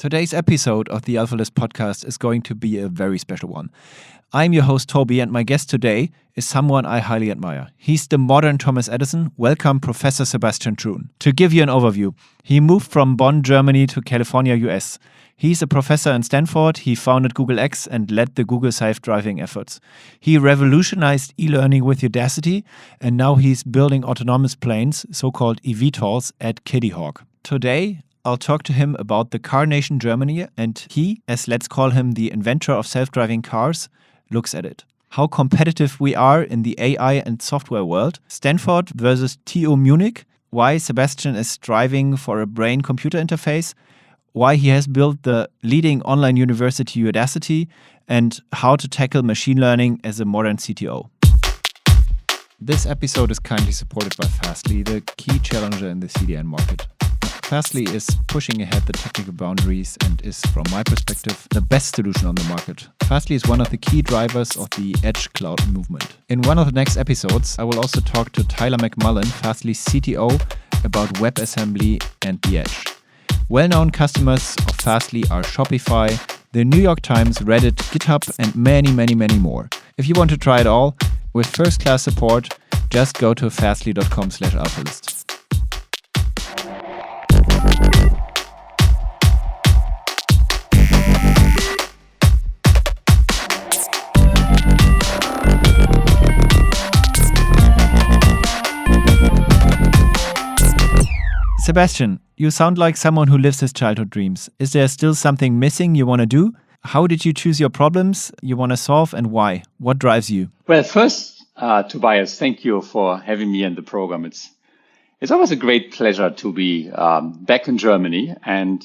Today's episode of the Alphalist podcast is going to be a very special one. I'm your host, Toby, and my guest today is someone I highly admire. He's the modern Thomas Edison. Welcome, Professor Sebastian Thrun. To give you an overview, he moved from Bonn, Germany to California, US. He's a professor in Stanford. He founded Google X and led the Google self-driving efforts. He revolutionized e-learning with Udacity, and now he's building autonomous planes, so-called eVTOLs, at Kitty Hawk. Today, I'll talk to him about the car nation Germany, and he, as let's call him the inventor of self-driving cars, looks at it. How competitive we are in the AI and software world, Stanford versus TU-Munich, why Sebastian is striving for a brain-computer interface, why he has built the leading online university Udacity, and how to tackle machine learning as a modern CTO. This episode is kindly supported by Fastly, the key challenger in the CDN market. Fastly is pushing ahead the technical boundaries and is, from my perspective, the best solution on the market. Fastly is one of the key drivers of the Edge Cloud movement. In one of the next episodes, I will also talk to Tyler McMullen, Fastly's CTO, about WebAssembly and the Edge. Well-known customers of Fastly are Shopify, the New York Times, Reddit, GitHub, and many more. If you want to try it all, with first-class support, just go to fastly.com/alphalist. Sebastian, you sound like someone who lives his childhood dreams. Is there still something missing you want to do? How did you choose your problems you want to solve, and why? What drives you? Well, first, Tobias, thank you for having me in the program. It's always a great pleasure to be back in Germany. And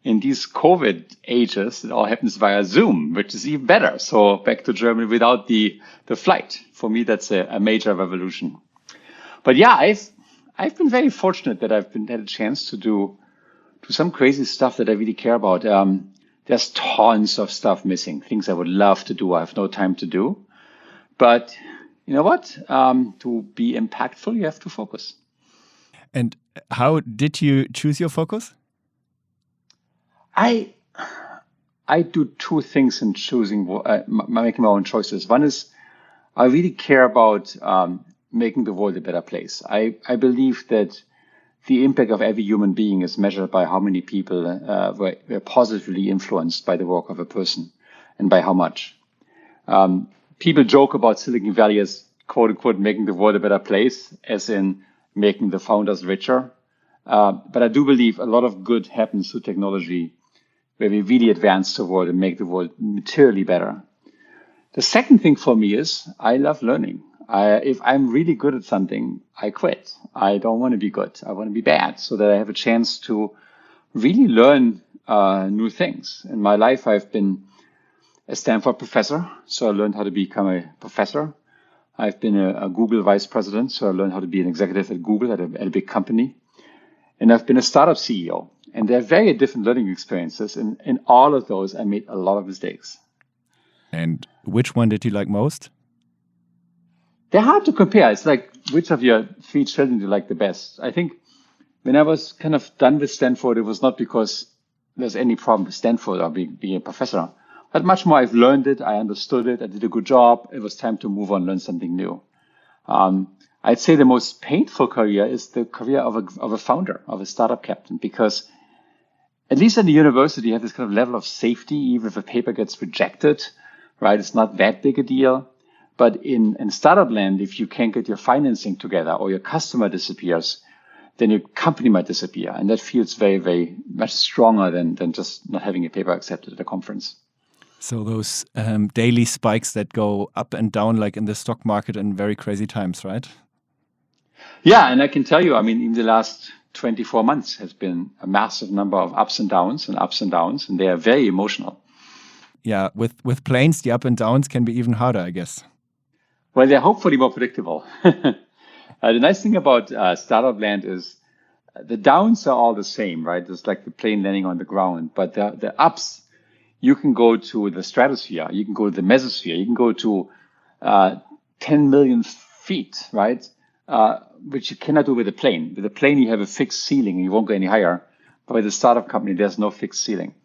in these COVID ages, it all happens via Zoom, which is even better. So back to Germany without the flight. For me, that's a major revolution. But yeah, I've been very fortunate that I've had a chance to do some crazy stuff that I really care about. There's tons of stuff missing, things I would love to do. I have no time to do. But you know what? To be impactful, you have to focus. And how did you choose your focus? I do two things in choosing, making my own choices. One is I really care about making the world a better place. I believe that the impact of every human being is measured by how many people were positively influenced by the work of a person and by how much. People joke about Silicon Valley as, quote unquote, making the world a better place, as in making the founders richer. But I do believe a lot of good happens through technology where we really advance the world and make the world materially better. The second thing for me is I love learning. If I'm really good at something, I quit. I don't want to be good. I want to be bad so that I have a chance to really learn new things. In my life, I've been a Stanford professor, so I learned how to become a professor. I've been a Google vice president, so I learned how to be an executive at Google at a big company. And I've been a startup CEO. And they're very different learning experiences. And in all of those, I made a lot of mistakes. And which one did you like most? They're hard to compare. It's like, which of your three children do you like the best? I think when I was kind of done with Stanford, it was not because there's any problem with Stanford or being a professor, but much more I've learned it, I understood it, I did a good job. It was time to move on, learn something new. I'd say the most painful career is the career of a founder, of a startup captain, because at least at the university, you have this kind of level of safety, even if a paper gets rejected, right? It's not that big a deal. But in startup land, if you can't get your financing together or your customer disappears, then your company might disappear. And that feels very, very much stronger than just not having a paper accepted at a conference. So those daily spikes that go up and down like in the stock market in very crazy times, right? Yeah, and I can tell you, I mean, in the last 24 months has been a massive number of ups and downs, and they are very emotional. Yeah, with planes, the up and downs can be even harder, I guess. Well, they're hopefully more predictable. The nice thing about startup land is the downs are all the same, right? It's like the plane landing on the ground. But the ups, you can go to the stratosphere, you can go to the mesosphere, you can go to 10 million feet, right? Which you cannot do with a plane. With a plane, you have a fixed ceiling and you won't go any higher. But with a startup company, there's no fixed ceiling.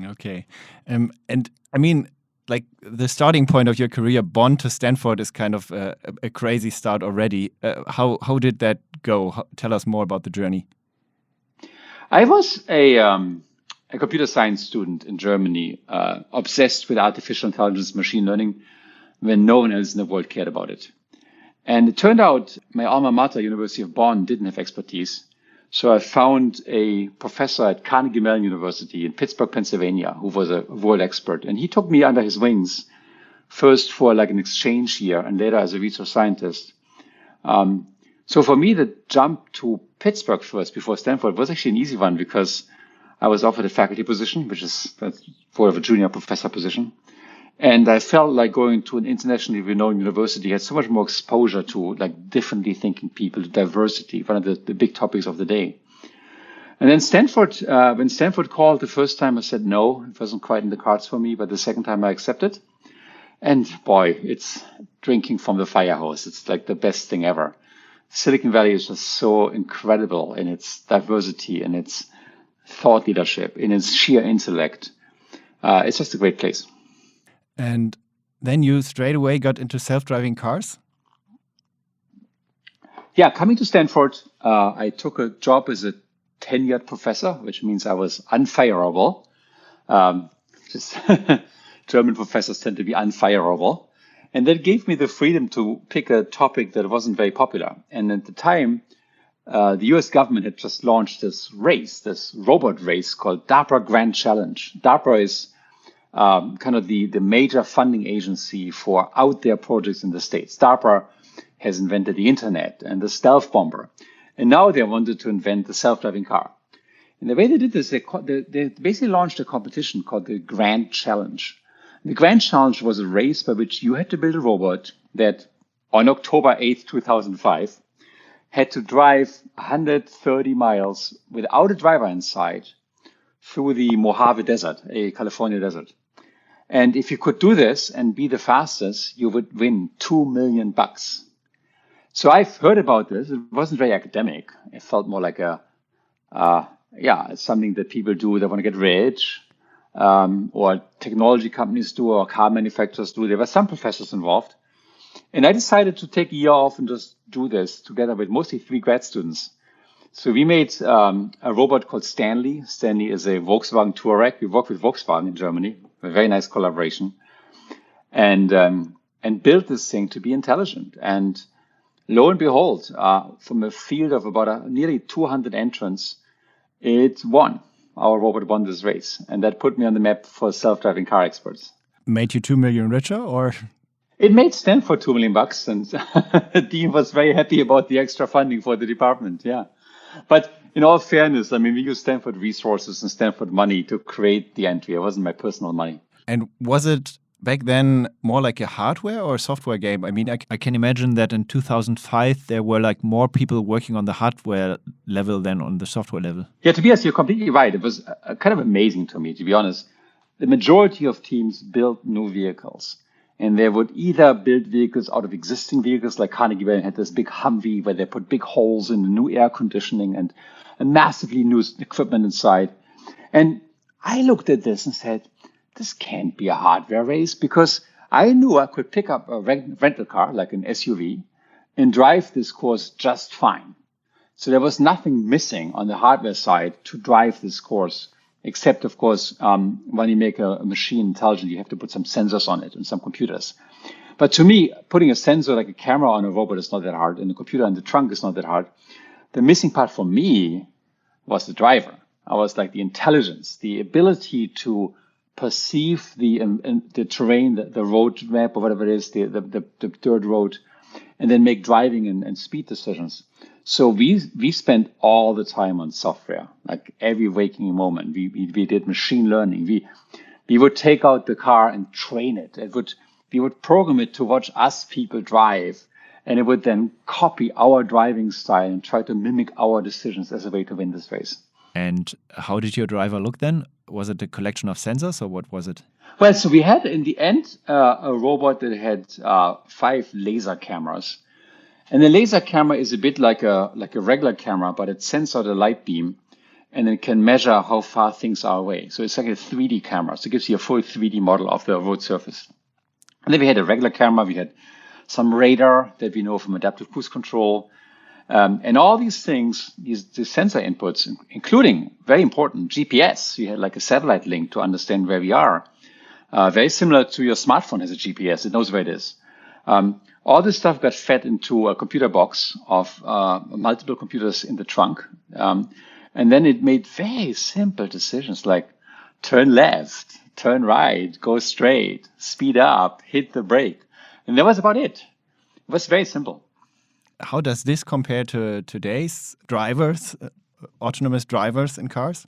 Okay. And I mean, like the starting point of your career, Bonn to Stanford, is kind of a crazy start already. How did that go? Tell us more about the journey. I was a computer science student in Germany, obsessed with artificial intelligence, machine learning, when no one else in the world cared about it. And it turned out my alma mater, University of Bonn, didn't have expertise. So I found a professor at Carnegie Mellon University in Pittsburgh, Pennsylvania, who was a world expert. And he took me under his wings, first for like an exchange year and later as a research scientist. So for me, the jump to Pittsburgh first before Stanford was actually an easy one because I was offered a faculty position, which is for a junior professor position. And I felt like going to an internationally renowned university had so much more exposure to like differently thinking people, to diversity, one of the big topics of the day. And then Stanford, when Stanford called the first time, I said no, it wasn't quite in the cards for me, but the second time I accepted. And boy, it's drinking from the fire hose. It's like the best thing ever. Silicon Valley is just so incredible in its diversity, in its thought leadership, in its sheer intellect. It's just a great place. And then you straight away got into self-driving cars? Yeah, coming to Stanford, I took a job as a tenured professor, which means I was unfireable. Just German professors tend to be unfireable. And that gave me the freedom to pick a topic that wasn't very popular. And at the time, the US government had just launched this race, this robot race called Darpa Grand Challenge. Darpa is kind of the major funding agency for out there projects in the States. Darpa has invented the internet and the stealth bomber. And now they wanted to invent the self-driving car. And the way they did this, they basically launched a competition called the Grand Challenge. The Grand Challenge was a race by which you had to build a robot that on October 8th, 2005, had to drive 130 miles without a driver inside through the Mojave Desert, a California desert. And if you could do this and be the fastest, you would win $2 million. So I've heard about this. It wasn't very academic. It felt more like it's something that people do that want to get rich, or technology companies do, or car manufacturers do. There were some professors involved. And I decided to take a year off and just do this together with mostly 3 grad students. So we made a robot called Stanley. Stanley is a Volkswagen Touareg. We worked with Volkswagen in Germany, a very nice collaboration, and built this thing to be intelligent. And lo and behold, from a field of about nearly 200 entrants, it won. Our robot won this race, and that put me on the map for self-driving car experts. Made you 2 million richer, or? It made Stanford $2 million, and the dean was very happy about the extra funding for the department. Yeah, but in all fairness, I mean, we used Stanford resources and Stanford money to create the entry. It wasn't my personal money. And was it back then more like a hardware or software game? I mean, I can imagine that in 2005 there were like more people working on the hardware level than on the software level. Yeah, to be honest, you're completely right. It was kind of amazing to me, to be honest. The majority of teams built new vehicles. And they would either build vehicles out of existing vehicles, like Carnegie Mellon had this big Humvee where they put big holes in the new air conditioning and massively new equipment inside. And I looked at this and said, this can't be a hardware race, because I knew I could pick up a rental car, like an SUV, and drive this course just fine. So there was nothing missing on the hardware side to drive this course. Except, of course, when you make a machine intelligent, you have to put some sensors on it and some computers. But to me, putting a sensor like a camera on a robot is not that hard, and a computer in the trunk is not that hard. The missing part for me was the driver. I was like the intelligence, the ability to perceive the terrain, the road map or whatever it is, the dirt road, and then make driving and speed decisions. So we spent all the time on software, like every waking moment. We did machine learning. We would take out the car and train it. We would program it to watch us people drive, and it would then copy our driving style and try to mimic our decisions as a way to win this race. And how did your driver look then? Was it a collection of sensors, or what was it? Well, so we had in the end a robot that had 5 laser cameras. And the laser camera is a bit like a regular camera, but it sends out a light beam. and it can measure how far things are away. So it's like a 3D camera. So it gives you a full 3D model of the road surface. And then we had a regular camera. We had some radar that we know from adaptive cruise control. And all these things, these sensor inputs, including, very important, GPS. You had like a satellite link to understand where we are. Very similar to your smartphone has a GPS. It knows where it is. All this stuff got fed into a computer box of multiple computers in the trunk. And then it made very simple decisions like turn left, turn right, go straight, speed up, hit the brake. And that was about it. It was very simple. How does this compare to today's drivers, autonomous drivers in cars?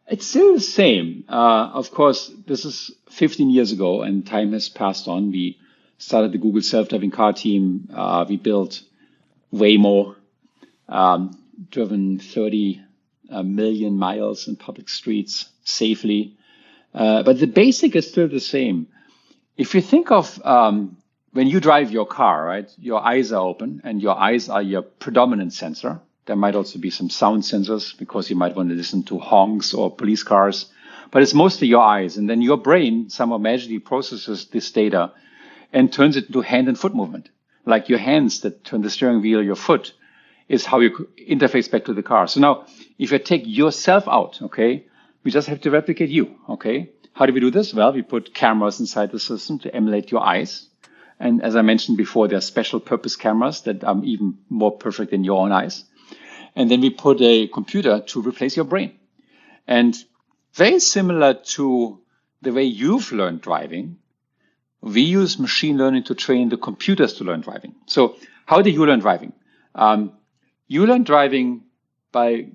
It's still the same. Of course, this is 15 years ago and time has passed on. We started the Google self-driving car team. We built Waymo, driven 30 million miles in public streets safely. But the basic is still the same. If you think of when you drive your car, right, your eyes are open and your eyes are your predominant sensor. There might also be some sound sensors because you might want to listen to honks or police cars, but it's mostly your eyes. And then your brain somehow magically processes this data and turns it into hand and foot movement. Like your hands that turn the steering wheel, your foot is how you interface back to the car. So now if I take yourself out, okay, we just have to replicate you, okay? How do we do this? Well, we put cameras inside the system to emulate your eyes. And as I mentioned before, there are special purpose cameras that are even more perfect than your own eyes. And then we put a computer to replace your brain. And very similar to the way you've learned driving, we use machine learning to train the computers to learn driving. So how do you learn driving? You learn driving by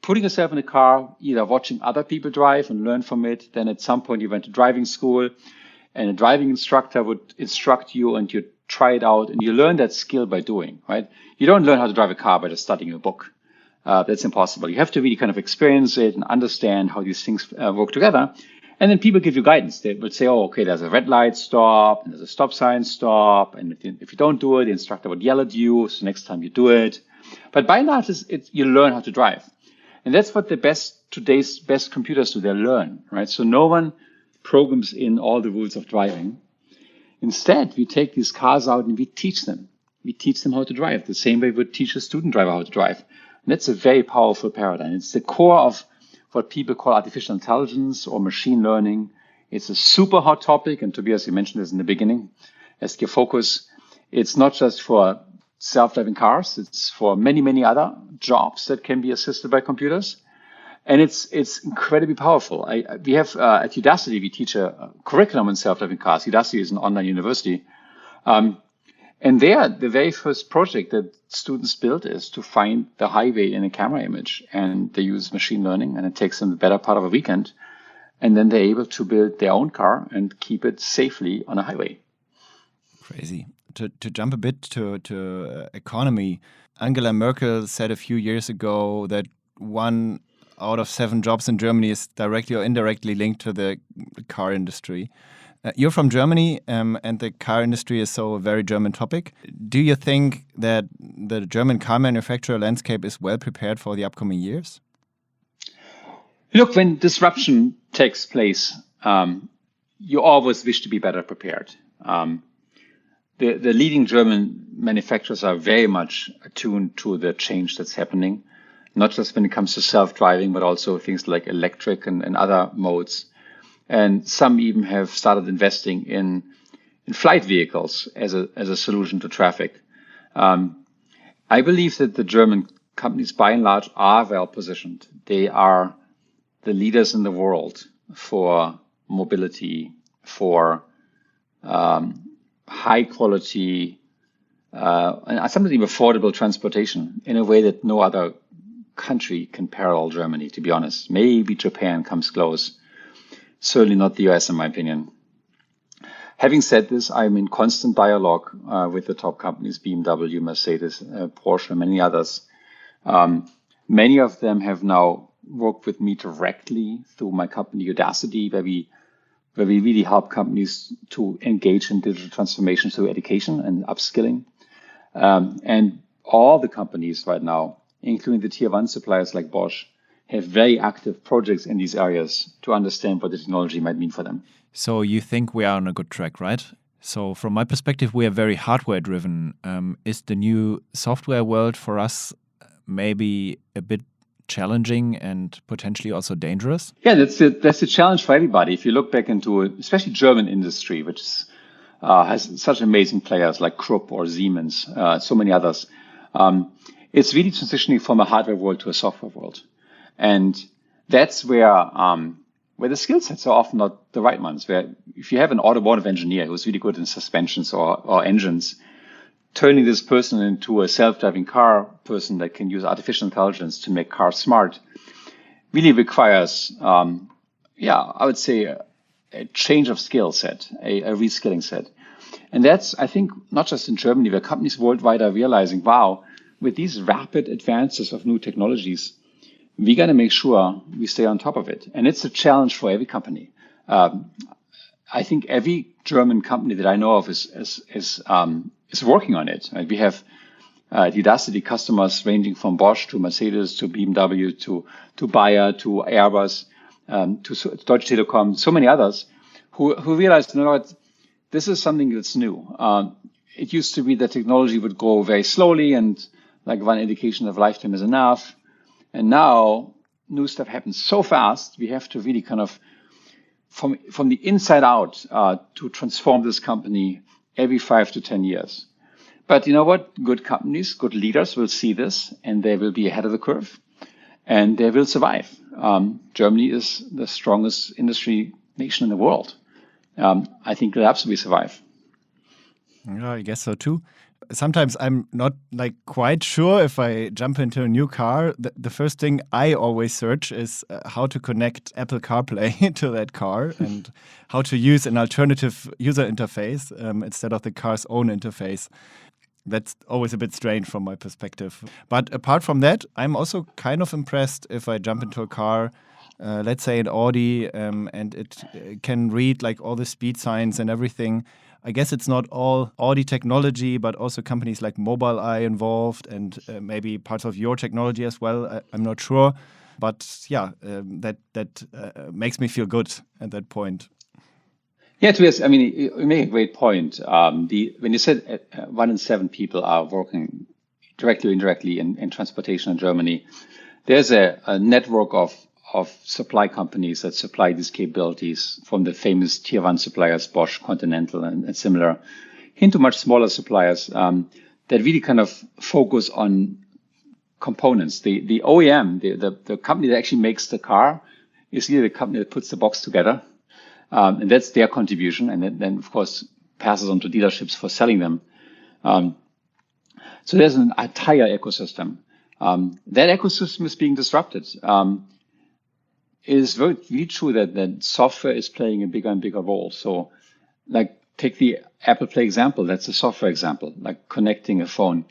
putting yourself in a car, either watching other people drive and learn from it. Then at some point you went to driving school and a driving instructor would instruct you and you try it out and you learn that skill by doing, right? You don't learn how to drive a car by just studying a book. That's impossible. You have to really kind of experience it and understand how these things work together. And then people give you guidance. They would say, oh, okay, there's a red light, stop, and there's a stop sign, stop. And if you don't do it, the instructor would yell at you. So next time you do it. But by and large, you learn how to drive. And that's what today's best computers do. They learn, right? So no one programs in all the rules of driving. Instead, we take these cars out and we teach them. We teach them how to drive the same way we would teach a student driver how to drive. And that's a very powerful paradigm. It's the core of what people call artificial intelligence or machine learning. It's a super hot topic. And Tobias, you mentioned this in the beginning as your focus. It's not just for self-driving cars. It's for many, many other jobs that can be assisted by computers. And it's incredibly powerful. We have at Udacity, we teach a curriculum in self-driving cars. Udacity is an online university. And there, the very first project that students built is to find the highway in a camera image. And they use machine learning, and it takes them the better part of a weekend. And then they're able to build their own car and keep it safely on a highway. Crazy. To jump a bit to economy, Angela Merkel said a few years ago that 1 out of 7 jobs in Germany is directly or indirectly linked to the car industry. You're from Germany, and the car industry is so a very German topic. Do you think that the German car manufacturer landscape is well prepared for the upcoming years? Look, when disruption takes place, you always wish to be better prepared. The leading German manufacturers are very much attuned to the change that's happening, not just when it comes to self-driving, but also things like electric and other modes. And some even have started investing in flight vehicles as a solution to traffic. I believe that the German companies, by and large, are well positioned. They are the leaders in the world for mobility, for high quality, and sometimes even affordable transportation in a way that no other country can parallel Germany, to be honest. Maybe Japan comes close. Certainly not the US, in my opinion. Having said this, I'm in constant dialogue with the top companies, BMW, Mercedes, Porsche, and many others. Many of them have now worked with me directly through my company, Udacity, where we really help companies to engage in digital transformation through education and upskilling. And all the companies right now, including the tier 1 suppliers like Bosch, have very active projects in these areas to understand what the technology might mean for them. So you think we are on a good track, right? So from my perspective, we are very hardware driven. Is the new software world for us maybe a bit challenging and potentially also dangerous? Yeah, that's a challenge for everybody. If you look back into especially German industry, which has such amazing players like Krupp or Siemens, so many others, it's really transitioning from a hardware world to a software world. And that's where the skill sets are often not the right ones. Where if you have an automotive engineer who's really good in suspensions or engines, turning this person into a self-driving car person that can use artificial intelligence to make cars smart really requires, I would say, a change of skill set, a reskilling set. And that's, I think, not just in Germany, where companies worldwide are realizing, wow, with these rapid advances of new technologies, we got to make sure we stay on top of it. And it's a challenge for every company. I think every German company that I know of is working on it. Right? We have Udacity customers ranging from Bosch to Mercedes to BMW to Bayer to Airbus to Deutsche Telekom, so many others who realized, you know what, this is something that's new. It used to be that technology would grow very slowly and like one indication of lifetime is enough. And now new stuff happens so fast, we have to really kind of from the inside out to transform this company every 5 to 10 years. But you know what? Good companies, good leaders will see this and they will be ahead of the curve and they will survive. Germany is the strongest industry nation in the world. I think they'll absolutely survive. Yeah, I guess so too. Sometimes I'm not like quite sure if I jump into a new car. The first thing I always search is how to connect Apple CarPlay to that car and how to use an alternative user interface instead of the car's own interface. That's always a bit strange from my perspective. But apart from that, I'm also kind of impressed if I jump into a car, let's say an Audi, and it can read like all the speed signs and everything. I guess it's not all Audi technology, but also companies like Mobileye involved and maybe parts of your technology as well. I'm not sure. But yeah, that makes me feel good at that point. Yeah, Tobias, I mean, you make a great point. When you said 1 in 7 people are working directly or indirectly in transportation in Germany, there's a network of supply companies that supply these capabilities from the famous tier 1 suppliers, Bosch, Continental, and similar, into much smaller suppliers that really kind of focus on components. The OEM, the company that actually makes the car, is really the company that puts the box together. And that's their contribution. And then, of course, passes on to dealerships for selling them. So there's an entire ecosystem. That ecosystem is being disrupted. It is really true that software is playing a bigger and bigger role. So like take the Apple Play example, that's a software example, like connecting a phone.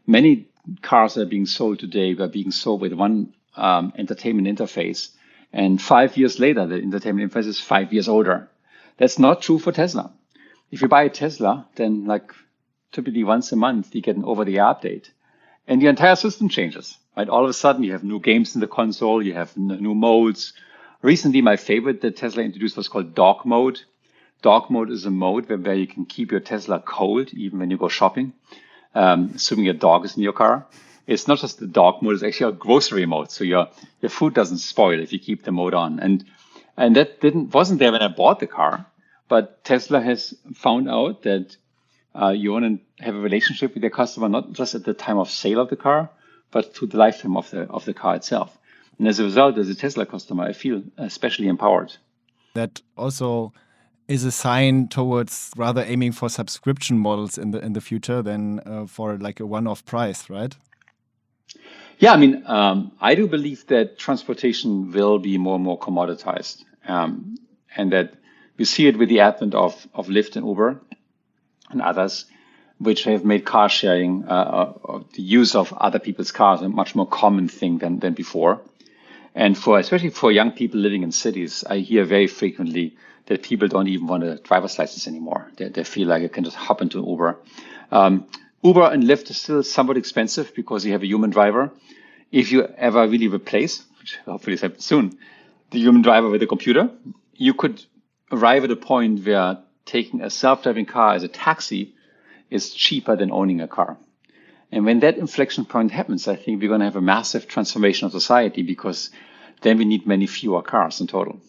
Many cars that are being sold today are being sold with one entertainment interface. And 5 years later, the entertainment interface is 5 years older. That's not true for Tesla. If you buy a Tesla, then like typically once a month, you get an over-the-air update. And the entire system changes, right? All of a sudden, you have new games in the console, you have new modes. Recently, my favorite that Tesla introduced was called dog mode. Dog mode is a mode where you can keep your Tesla cold even when you go shopping, assuming your dog is in your car. It's not just the dog mode, it's actually a grocery mode. So your food doesn't spoil if you keep the mode on. And that wasn't there when I bought the car, but Tesla has found out that you want to have a relationship with your customer, not just at the time of sale of the car, but through the lifetime of the car itself. And as a result, as a Tesla customer, I feel especially empowered. That also is a sign towards rather aiming for subscription models in the future than for like a one-off price, right? Yeah, I mean, I do believe that transportation will be more and more commoditized, and that we see it with the advent of Lyft and Uber and others, which have made car sharing, the use of other people's cars, a much more common thing than before. And especially for young people living in cities, I hear very frequently that people don't even want a driver's license anymore. They feel like it can just hop into an Uber. Uber and Lyft is still somewhat expensive because you have a human driver. If you ever really replace which hopefully happens soon, the human driver with a computer, you could arrive at a point where taking a self-driving car as a taxi is cheaper than owning a car. And when that inflection point happens, I think we're going to have a massive transformation of society, because then we need many fewer cars in total.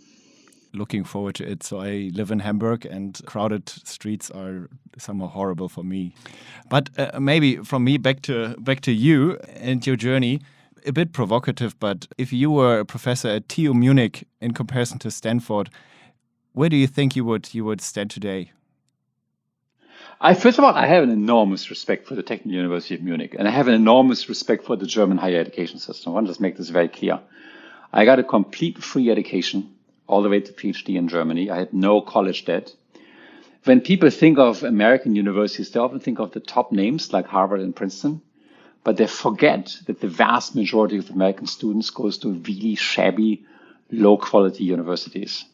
Looking forward to it. So I live in Hamburg, and crowded streets are somehow horrible for me. But maybe from me back to you and your journey. A bit provocative, but if you were a professor at TU-Munich in comparison to Stanford, where do you think you would stand today? First of all, I have an enormous respect for the Technical University of Munich, and I have an enormous respect for the German higher education system. I want to just make this very clear. I got a complete free education all the way to PhD in Germany. I had no college debt. When people think of American universities, they often think of the top names like Harvard and Princeton, but they forget that the vast majority of American students goes to really shabby, low-quality universities.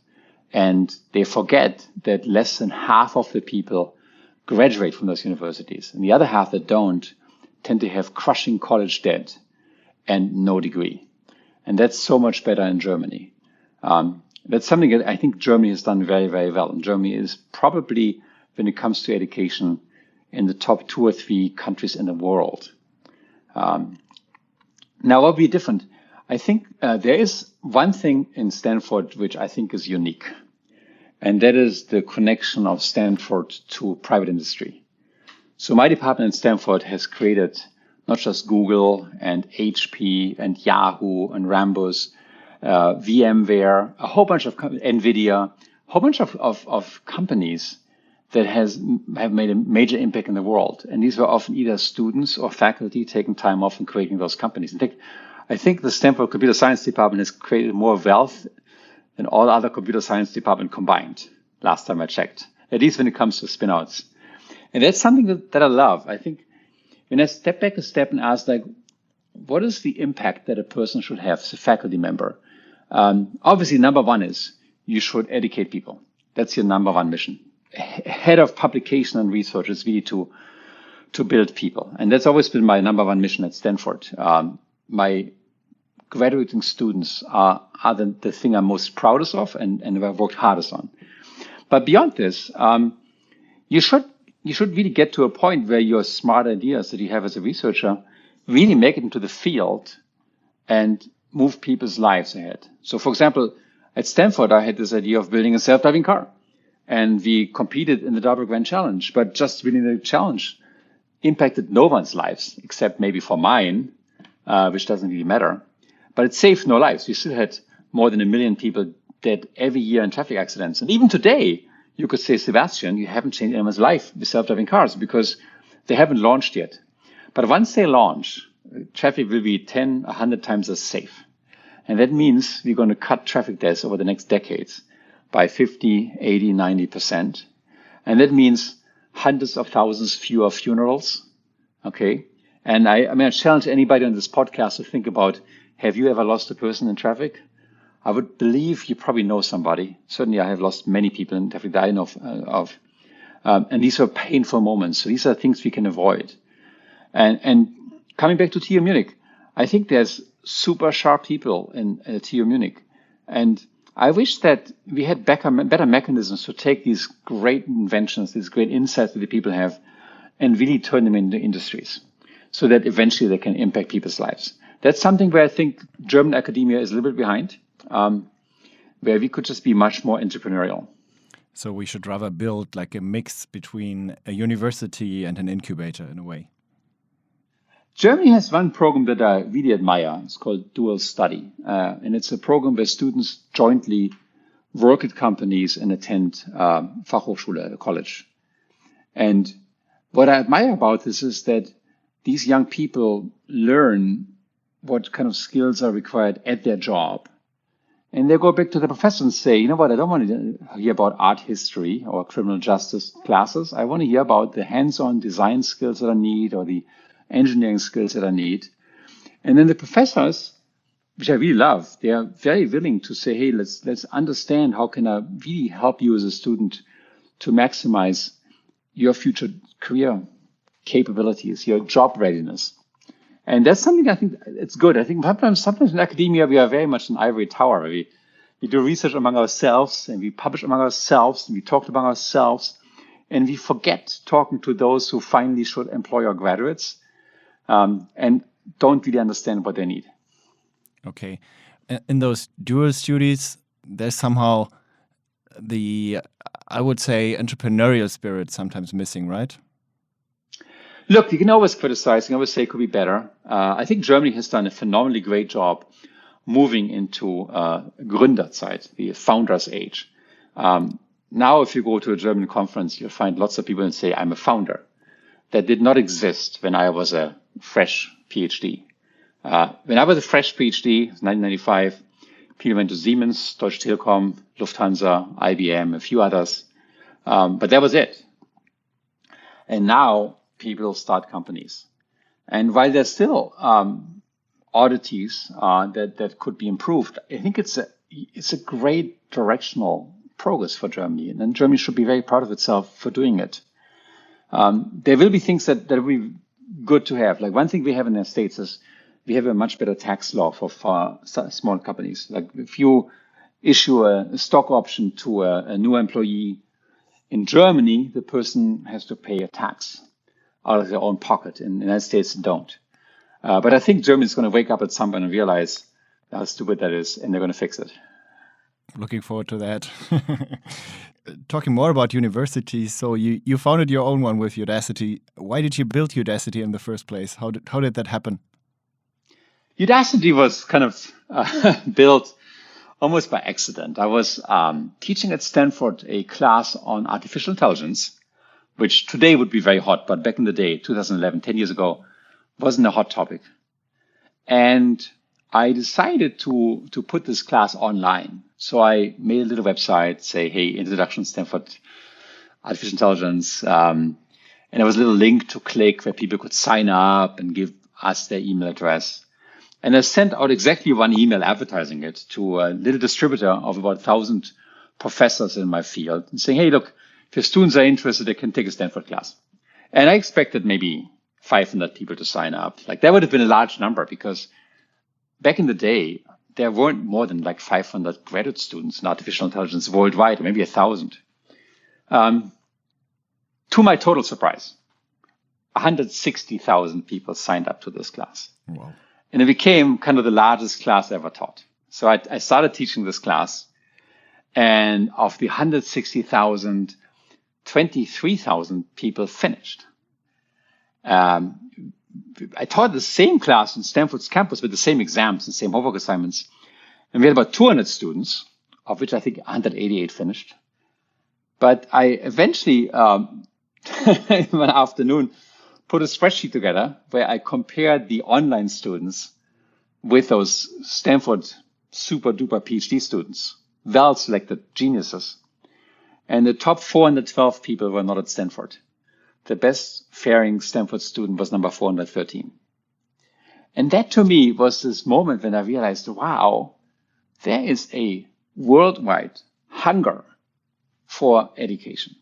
And they forget that less than half of the people graduate from those universities. And the other half that don't tend to have crushing college debt and no degree. And that's so much better in Germany. That's something that I think Germany has done very, very well. And Germany is probably, when it comes to education, in the top 2 or 3 countries in the world. Now, what will be different? I think there is one thing in Stanford which I think is unique, and that is the connection of Stanford to private industry. So my department at Stanford has created not just Google and HP and Yahoo and Rambus, VMware, a whole bunch of NVIDIA, a whole bunch of companies that have made a major impact in the world. And these were often either students or faculty taking time off and creating those companies. I think the Stanford Computer Science Department has created more wealth than all other computer science departments combined, last time I checked, at least when it comes to spin-outs. And that's something that I love. I think when I step back a step and ask, like, what is the impact that a person should have as a faculty member? Obviously, number one is you should educate people. That's your number one mission. Head of publication and research is really to build people. And that's always been my number one mission at Stanford. My graduating students are the thing I'm most proudest of and I've worked hardest on. But beyond this, you should really get to a point where your smart ideas that you have as a researcher really make it into the field and move people's lives ahead. So, for example, at Stanford, I had this idea of building a self-driving car. And we competed in the Darpa Grand Challenge, but just winning the challenge impacted no one's lives, except maybe for mine, which doesn't really matter. But it saved no lives. We still had more than 1 million people dead every year in traffic accidents. And even today, you could say, Sebastian, you haven't changed anyone's life with self-driving cars because they haven't launched yet. But once they launch, traffic will be 10, 100 times as safe. And that means we're going to cut traffic deaths over the next decades by 50, 80, 90%. And that means hundreds of thousands fewer funerals. Okay. And I challenge anybody on this podcast to think about, have you ever lost a person in traffic? I would believe you probably know somebody. Certainly I have lost many people in traffic that I know of. And these are painful moments. So these are things we can avoid. And coming back to TU-Munich, I think there's super sharp people in TU-Munich. And I wish that we had better mechanisms to take these great inventions, these great insights that the people have, and really turn them into industries so that eventually they can impact people's lives. That's something where I think German academia is a little bit behind, where we could just be much more entrepreneurial. So we should rather build like a mix between a university and an incubator in a way. Germany has one program that I really admire. It's called Dual Study. And it's a program where students jointly work at companies and attend Fachhochschule, college. And what I admire about this is that these young people learn what kind of skills are required at their job. And they go back to the professor and say, you know what, I don't want to hear about art history or criminal justice classes. I want to hear about the hands-on design skills that I need or the engineering skills that I need. And then the professors, which I really love, they are very willing to say, hey, let's understand how can I really help you as a student to maximize your future career capabilities, your job readiness. And that's something I think it's good. I think sometimes in academia, we are very much an ivory tower. We do research among ourselves, and we publish among ourselves, and we talk among ourselves, and we forget talking to those who finally should employ our graduates, and don't really understand what they need. Okay. In those dual studies, there's somehow I would say, entrepreneurial spirit sometimes missing, right? Look, you can always criticize, you can always say it could be better. I think Germany has done a phenomenally great job moving into Gründerzeit, the founder's age. Now, if you go to a German conference, you'll find lots of people who say, I'm a founder. That did not exist when I was a fresh PhD. When I was a fresh PhD, 1995, people went to Siemens, Deutsche Telekom, Lufthansa, IBM, a few others. But that was it. And now people start companies. And while there's still oddities that could be improved, I think it's a great directional progress for Germany. And Germany should be very proud of itself for doing it. There will be things that will be good to have. Like one thing we have in the States is we have a much better tax law for small companies. Like if you issue a stock option to a new employee in Germany, the person has to pay a tax out of their own pocket. In the United States, they don't. But I think Germany is going to wake up at some point and realize how stupid that is, and they're going to fix it. Looking forward to that. Talking more about universities, so you founded your own one with Udacity. Why did you build Udacity in the first place? How did that happen? Udacity was kind of built almost by accident. I was teaching at Stanford a class on artificial intelligence, which today would be very hot, but back in the day, 2011, 10 years ago, wasn't a hot topic. And I decided to put this class online. So I made a little website, say, hey, Introduction to Stanford Artificial Intelligence. And there was a little link to click where people could sign up and give us their email address. And I sent out exactly one email advertising it to a little distributor of about 1,000 professors in my field and saying, hey, look, if your students are interested, they can take a Stanford class. And I expected maybe 500 people to sign up. Like that would have been a large number because back in the day, there weren't more than like 500 graduate students in artificial intelligence worldwide, or maybe 1,000. To my total surprise, 160,000 people signed up to this class. Wow. And it became kind of the largest class ever taught. So I started teaching this class, and of the 160,000, 23,000 people finished. I taught the same class in Stanford's campus with the same exams and same homework assignments. And we had about 200 students, of which I think 188 finished. But I eventually, one afternoon, put a spreadsheet together where I compared the online students with those Stanford super duper PhD students, well-selected geniuses. And the top 412 people were not at Stanford. The best faring Stanford student was number 413. And that to me was this moment when I realized, wow, there is a worldwide hunger for education.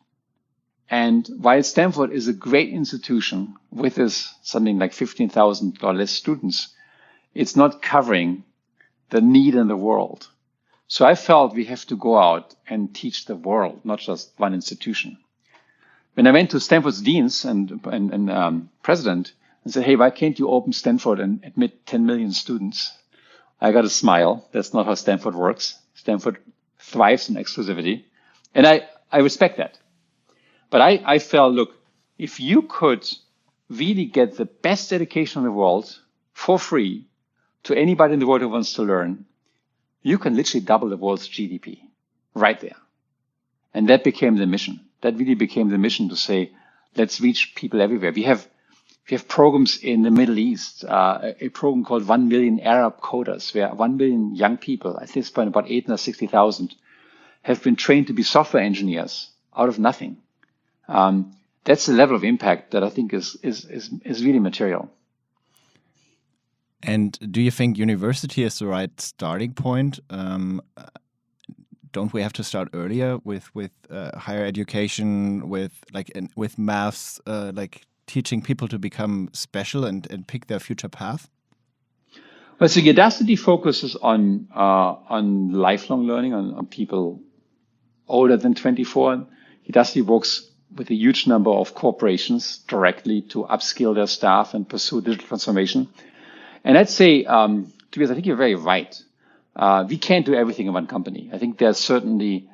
And while Stanford is a great institution with this something like 15,000 or less students, it's not covering the need in the world. So I felt we have to go out and teach the world, not just one institution. When I went to Stanford's deans and president and said, hey, why can't you open Stanford and admit 10 million students? I got a smile. That's not how Stanford works. Stanford thrives in exclusivity. And I respect that. But I felt, look, if you could really get the best education in the world for free to anybody in the world who wants to learn, you can literally double the world's GDP right there. And that became the mission. That really became the mission to say, let's reach people everywhere. We have programs in the Middle East, a program called 1 million Arab coders, where 1 million young people, at this point about 860,000, have been trained to be software engineers out of nothing. That's the level of impact that I think is really material. And do you think university is the right starting point? Don't we have to start earlier with higher education, with maths, like teaching people to become special and pick their future path? Well, so Udacity focuses on lifelong learning, on people older than 24. Udacity works with a huge number of corporations directly to upskill their staff and pursue digital transformation. And I'd say, Tobias, I think you're very right. We can't do everything in one company. I think there's certainly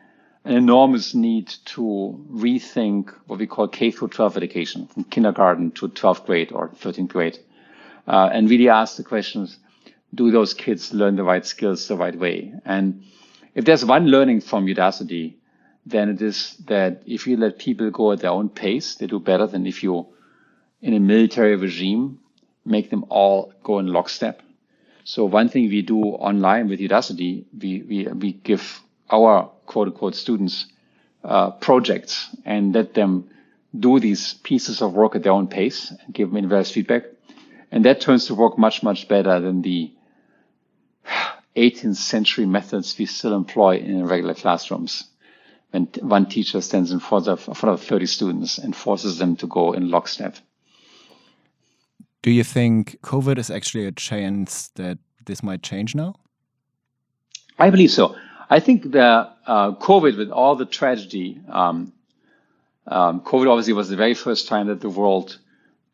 an enormous need to rethink what we call K through 12 education, from kindergarten to 12th grade or 13th grade, and really ask the questions, do those kids learn the right skills the right way? And if there's one learning from Udacity, then it is that if you let people go at their own pace, they do better than if you, in a military regime, make them all go in lockstep. So one thing we do online with Udacity, we give our quote-unquote students projects and let them do these pieces of work at their own pace and give them inverse feedback. And that turns to work much, much better than the 18th century methods we still employ in regular classrooms. When one teacher stands in front of 30 students and forces them to go in lockstep. Do you think COVID is actually a chance that this might change now? I believe so. I think that COVID, with all the tragedy, COVID obviously was the very first time that the world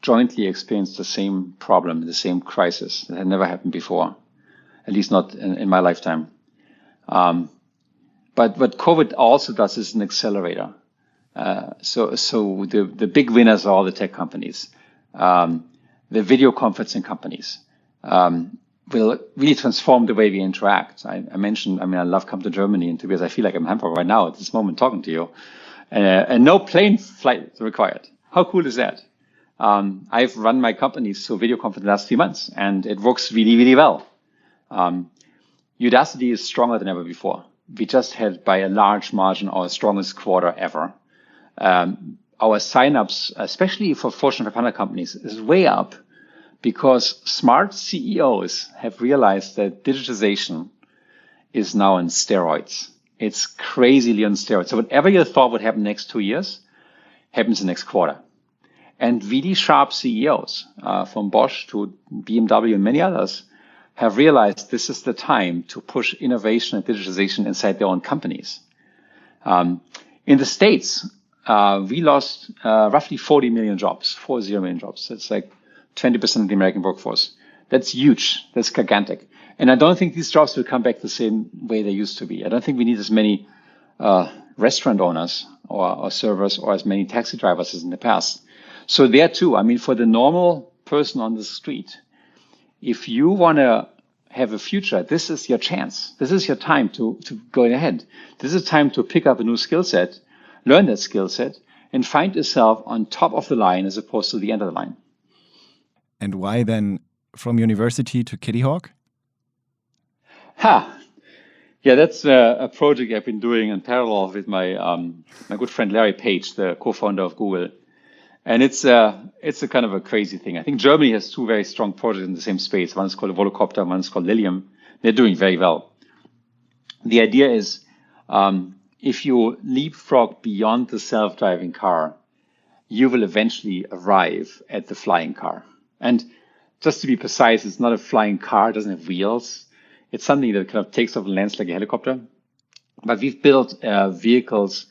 jointly experienced the same problem, the same crisis. That had never happened before, at least not in my lifetime. But what COVID also does is an accelerator. So the big winners are all the tech companies. The video conferencing companies will really transform the way we interact. I mentioned, I love coming to Germany, and because I feel like I'm Hamburg right now at this moment talking to you, and no plane flight required. How cool is that? I've run my companies through video conference the last 3 months, and it works really, really well. Udacity is stronger than ever before. We just had, by a large margin, our strongest quarter ever. Our signups, especially for Fortune 500 companies, is way up because smart CEOs have realized that digitization is now on steroids. It's crazily on steroids. So whatever you thought would happen next 2 years happens the next quarter. And really sharp CEOs, from Bosch to BMW and many others, have realized this is the time to push innovation and digitalization inside their own companies. In the States, we lost roughly 40 million jobs, 40 million jobs. That's like 20% of the American workforce. That's huge. That's gigantic. And I don't think these jobs will come back the same way they used to be. I don't think we need as many restaurant owners or servers or as many taxi drivers as in the past. So there too, for the normal person on the street, if you want to have a future, this is your chance. This is your time to go ahead. This is time to pick up a new skill set, learn that skill set, and find yourself on top of the line as opposed to the end of the line. And why then from university to Kitty Hawk? Yeah, that's a project I've been doing in parallel with my good friend Larry Page, the co-founder of Google. And it's a kind of a crazy thing. I think Germany has 2 very strong projects in the same space. One is called Volocopter, one is called Lilium. They're doing very well. The idea is if you leapfrog beyond the self-driving car, you will eventually arrive at the flying car. And just to be precise, it's not a flying car. It doesn't have wheels. It's something that kind of takes off and lands like a helicopter. But we've built vehicles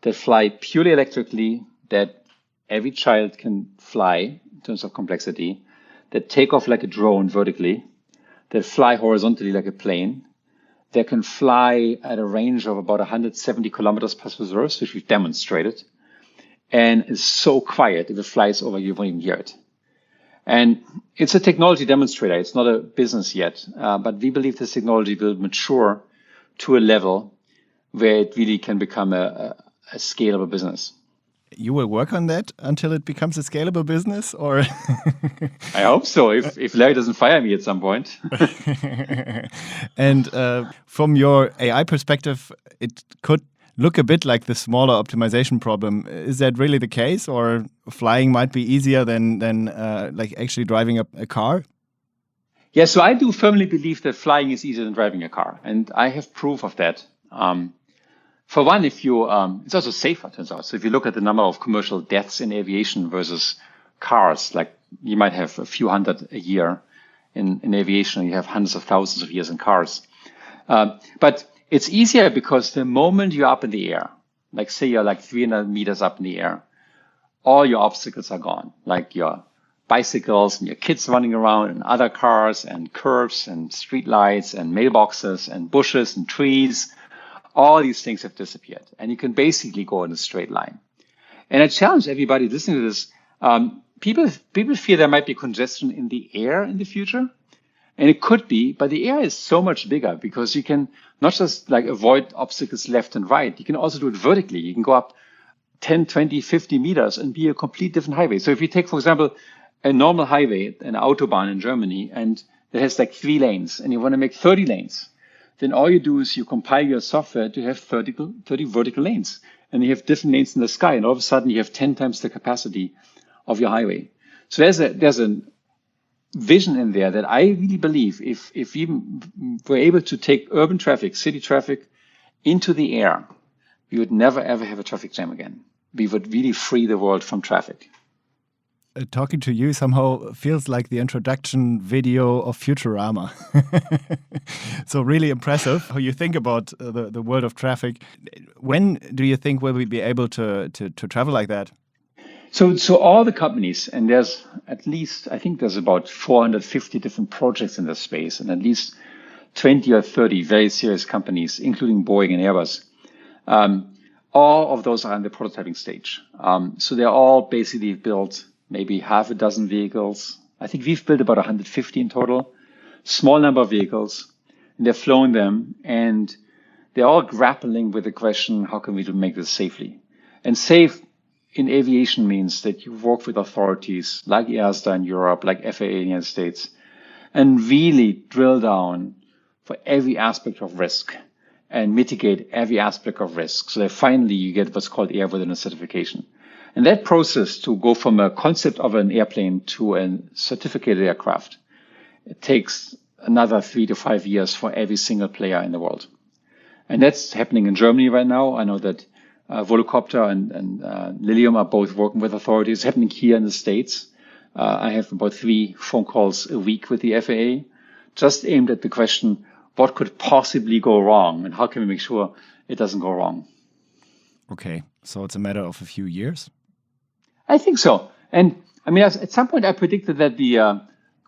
that fly purely electrically, that every child can fly in terms of complexity, that take off like a drone vertically, that fly horizontally like a plane, that can fly at a range of about 170 kilometers per hour, which we've demonstrated, and is so quiet, if it flies over, you won't even hear it. And it's a technology demonstrator. It's not a business yet, but we believe this technology will mature to a level where it really can become a scalable business. You will work on that until it becomes a scalable business, or? I hope so, if Larry doesn't fire me at some point. And from your AI perspective, it could look a bit like the smaller optimization problem. Is that really the case, or flying might be easier than like actually driving a car? Yeah, so I do firmly believe that flying is easier than driving a car, and I have proof of that. For one, if you, it's also safer, turns out. So if you look at the number of commercial deaths in aviation versus cars. Like you might have a few hundred a year in aviation. You have hundreds of thousands of years in cars. But it's easier because the moment you're up in the air, like say you're like 300 meters up in the air, all your obstacles are gone, like your bicycles and your kids running around and other cars and curbs and street lights and mailboxes and bushes and trees. All these things have disappeared, and you can basically go in a straight line. And I challenge everybody listening to this. People fear there might be congestion in the air in the future. And it could be, but the air is so much bigger because you can not just like avoid obstacles left and right. You can also do it vertically. You can go up 10, 20, 50 meters and be a complete different highway. So if you take, for example, a normal highway, an Autobahn in Germany, and it has like 3 lanes, and you want to make 30 lanes, then all you do is you compile your software to have 30 vertical lanes. And you have different lanes in the sky, and all of a sudden you have 10 times the capacity of your highway. So there's a vision in there that I really believe if we were able to take urban traffic, city traffic into the air, we would never ever have a traffic jam again. We would really free the world from traffic. Talking to you somehow feels like the introduction video of Futurama. So really impressive how you think about the world of traffic. When do you think will we be able to travel like that? So all the companies, and there's at least, I think there's about 450 different projects in this space, and at least 20 or 30 very serious companies, including Boeing and Airbus. All of those are in the prototyping stage. So they're all basically built maybe half a dozen vehicles. I think we've built about 150 in total, small number of vehicles, and they're flying them, and they're all grappling with the question, how can we make this safely? And safe in aviation means that you work with authorities like EASA in Europe, like FAA in the United States, and really drill down for every aspect of risk and mitigate every aspect of risk so that finally you get what's called airworthiness certification. And that process to go from a concept of an airplane to a certificated aircraft, it takes another 3 to 5 years for every single player in the world. And that's happening in Germany right now. I know that Volocopter and Lilium are both working with authorities. It's happening here in the States. I have about 3 phone calls a week with the FAA, just aimed at the question, what could possibly go wrong and how can we make sure it doesn't go wrong? Okay, so it's a matter of a few years? I think so. And I mean, at some point I predicted that the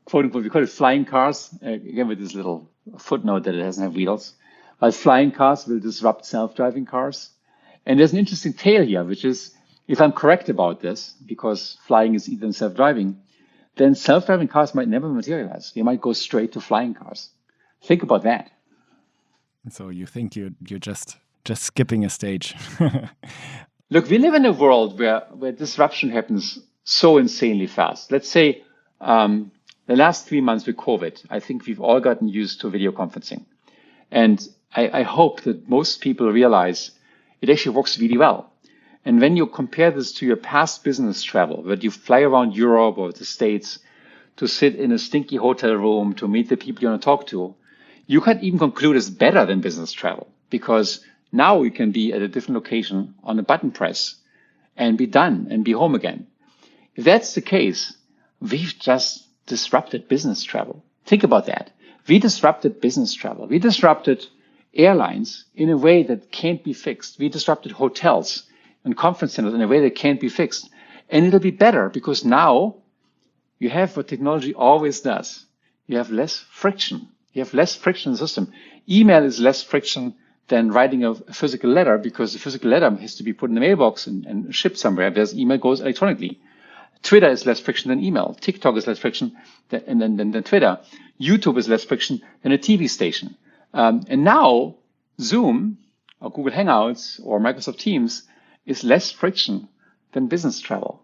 quote unquote, we call it flying cars, again with this little footnote that it doesn't have wheels, but flying cars will disrupt self-driving cars. And there's an interesting tale here, which is, if I'm correct about this, because flying is either self-driving, then self-driving cars might never materialize. They might go straight to flying cars. Think about that. So you think you're just skipping a stage. Look, we live in a world where disruption happens so insanely fast. Let's say the last 3 months with COVID, I think we've all gotten used to video conferencing. And I hope that most people realize it actually works really well. And when you compare this to your past business travel, where you fly around Europe or the States to sit in a stinky hotel room to meet the people you want to talk to, you can even conclude it's better than business travel, because now you can be at a different location on a button press and be done and be home again. If that's the case, we've just disrupted business travel. Think about that. We disrupted business travel. We disrupted airlines in a way that can't be fixed. We disrupted hotels and conference centers in a way that can't be fixed. And it'll be better because now you have what technology always does. You have less friction. You have less friction in the system. Email is less friction than writing a physical letter, because the physical letter has to be put in the mailbox and shipped somewhere, whereas email goes electronically. Twitter is less friction than email. TikTok is less friction than Twitter. YouTube is less friction than a TV station. And now Zoom or Google Hangouts or Microsoft Teams is less friction than business travel.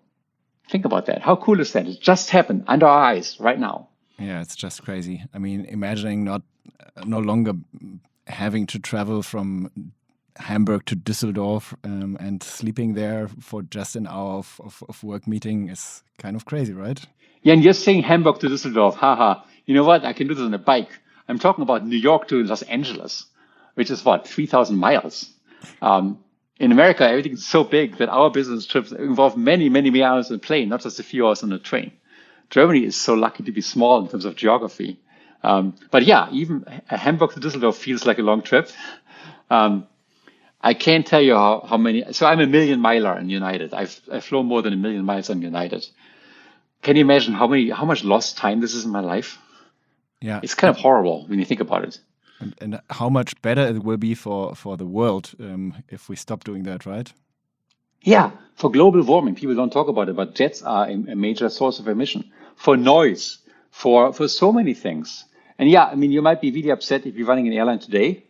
Think about that. How cool is that? It just happened under our eyes right now. Yeah, it's just crazy. I mean, imagining no longer having to travel from Hamburg to Düsseldorf and sleeping there for just an hour of work meeting is kind of crazy, right? Yeah, and you're saying Hamburg to Düsseldorf. Haha. You know what? I can do this on a bike. I'm talking about New York to Los Angeles, which is 3,000 miles. in America, everything is so big that our business trips involve many, many, many hours on a plane, not just a few hours on a train. Germany is so lucky to be small in terms of geography. But yeah, even Hamburg to Düsseldorf feels like a long trip. I can't tell you how many. So I'm a million miler in United. I've flown more than 1 million miles on United. Can you imagine how much lost time this is in my life? Yeah, it's kind of horrible when you think about it. And how much better it will be for the world if we stop doing that, right? Yeah, for global warming, people don't talk about it, but jets are a major source of emission. For noise, for so many things. And yeah, I mean, you might be really upset if you're running an airline today,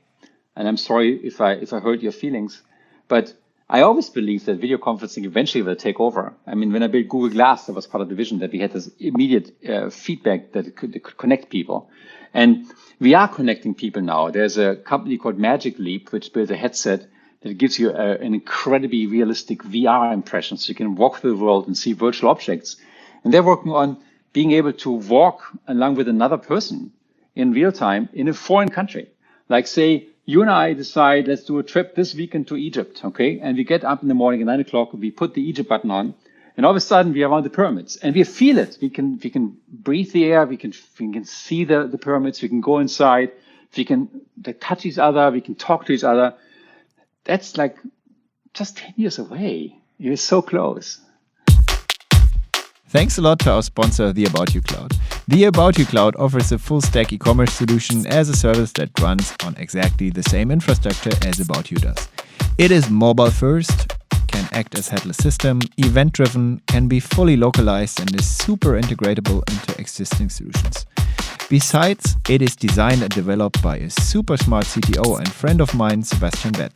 and I'm sorry if I hurt your feelings, but I always believe that video conferencing eventually will take over. I mean, when I built Google Glass, that was part of the vision that we had this immediate feedback that it could connect people. And we are connecting people now. There's a company called Magic Leap, which built a headset that gives you an incredibly realistic VR impression. So you can walk through the world and see virtual objects. And they're working on being able to walk along with another person in real time in a foreign country. Like say, you and I decide, let's do a trip this weekend to Egypt, okay? And we get up in the morning at 9 o'clock, we put the Egypt button on, and all of a sudden we are around the pyramids, and we feel it. We can breathe the air, we can see the pyramids, we can go inside, we can touch each other, we can talk to each other. That's like just 10 years away. You're so close. Thanks a lot to our sponsor, the About You Cloud. The About You Cloud offers a full-stack e-commerce solution as a service that runs on exactly the same infrastructure as About You does. It is mobile-first, can act as headless system, event-driven, can be fully localized, and is super integratable into existing solutions. Besides, it is designed and developed by a super smart CTO and friend of mine, Sebastian Thrun,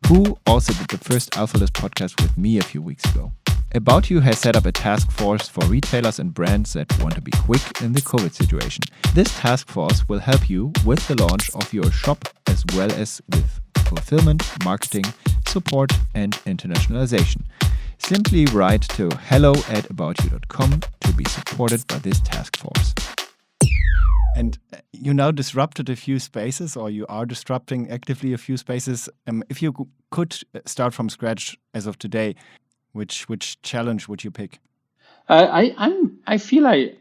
who also did the first Alphalist podcast with me a few weeks ago. About You has set up a task force for retailers and brands that want to be quick in the COVID situation. This task force will help you with the launch of your shop as well as with fulfillment, marketing, support, and internationalization. Simply write to hello@aboutyou.com to be supported by this task force. And you now disrupted a few spaces, or you are disrupting actively a few spaces. If you could start from scratch as of today, which challenge would you pick? I feel I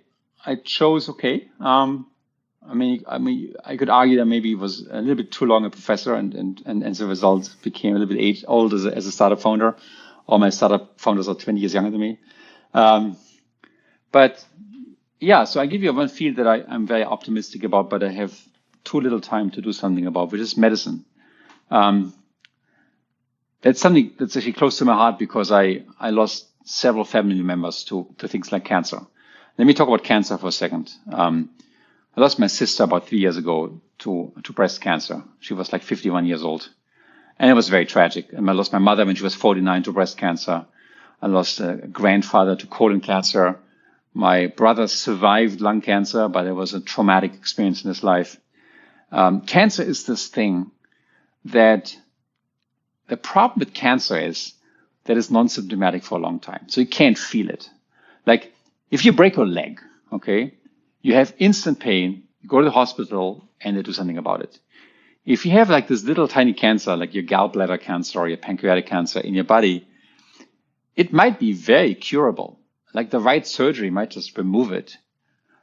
chose okay. I mean, I could argue that maybe it was a little bit too long a professor, and as a result became a little bit old as a startup founder. All my startup founders are 20 years younger than me. But yeah, so I give you one field that I'm very optimistic about, but I have too little time to do something about, which is medicine. That's something that's actually close to my heart because I lost several family members to things like cancer. Let me talk about cancer for a second. I lost my sister about 3 years ago to breast cancer. She was like 51 years old. And it was very tragic. And I lost my mother when she was 49 to breast cancer. I lost a grandfather to colon cancer. My brother survived lung cancer, but it was a traumatic experience in his life. Cancer is this thing that the problem with cancer is that it's non-symptomatic for a long time. So you can't feel it. Like if you break your leg, okay, you have instant pain, you go to the hospital and they do something about it. If you have like this little tiny cancer, like your gallbladder cancer or your pancreatic cancer in your body, it might be very curable. Like the right surgery might just remove it,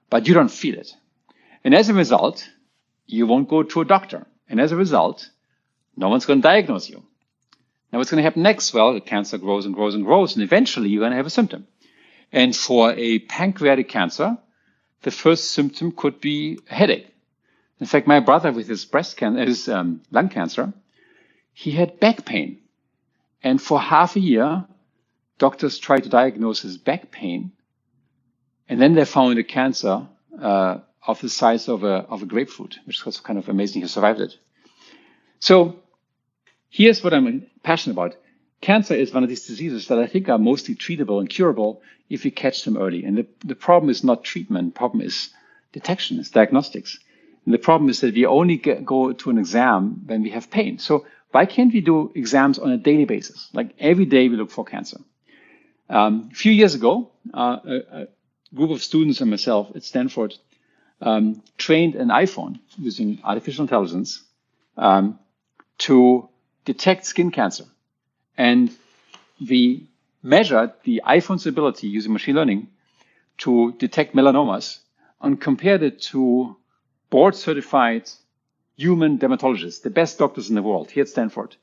but you don't feel it. And as a result, you won't go to a doctor. And as a result, no one's going to diagnose you. Now what's going to happen next? Well, the cancer grows and grows and grows, and eventually you're going to have a symptom. And for a pancreatic cancer, the first symptom could be a headache. In fact, my brother with his lung cancer, he had back pain. And for half a year, doctors tried to diagnose his back pain. And then they found a cancer of the size of a grapefruit, which was kind of amazing. He survived it. So here's what I'm passionate about. Cancer is one of these diseases that I think are mostly treatable and curable if you catch them early. And the problem is not treatment. The problem is detection, it's diagnostics. And the problem is that we only go to an exam when we have pain. So why can't we do exams on a daily basis? Like every day we look for cancer. A few years ago, a group of students and myself at Stanford trained an iPhone using artificial intelligence to detect skin cancer. And we measured the iPhone's ability using machine learning to detect melanomas and compared it to board-certified human dermatologists, the best doctors in the world here at Stanford.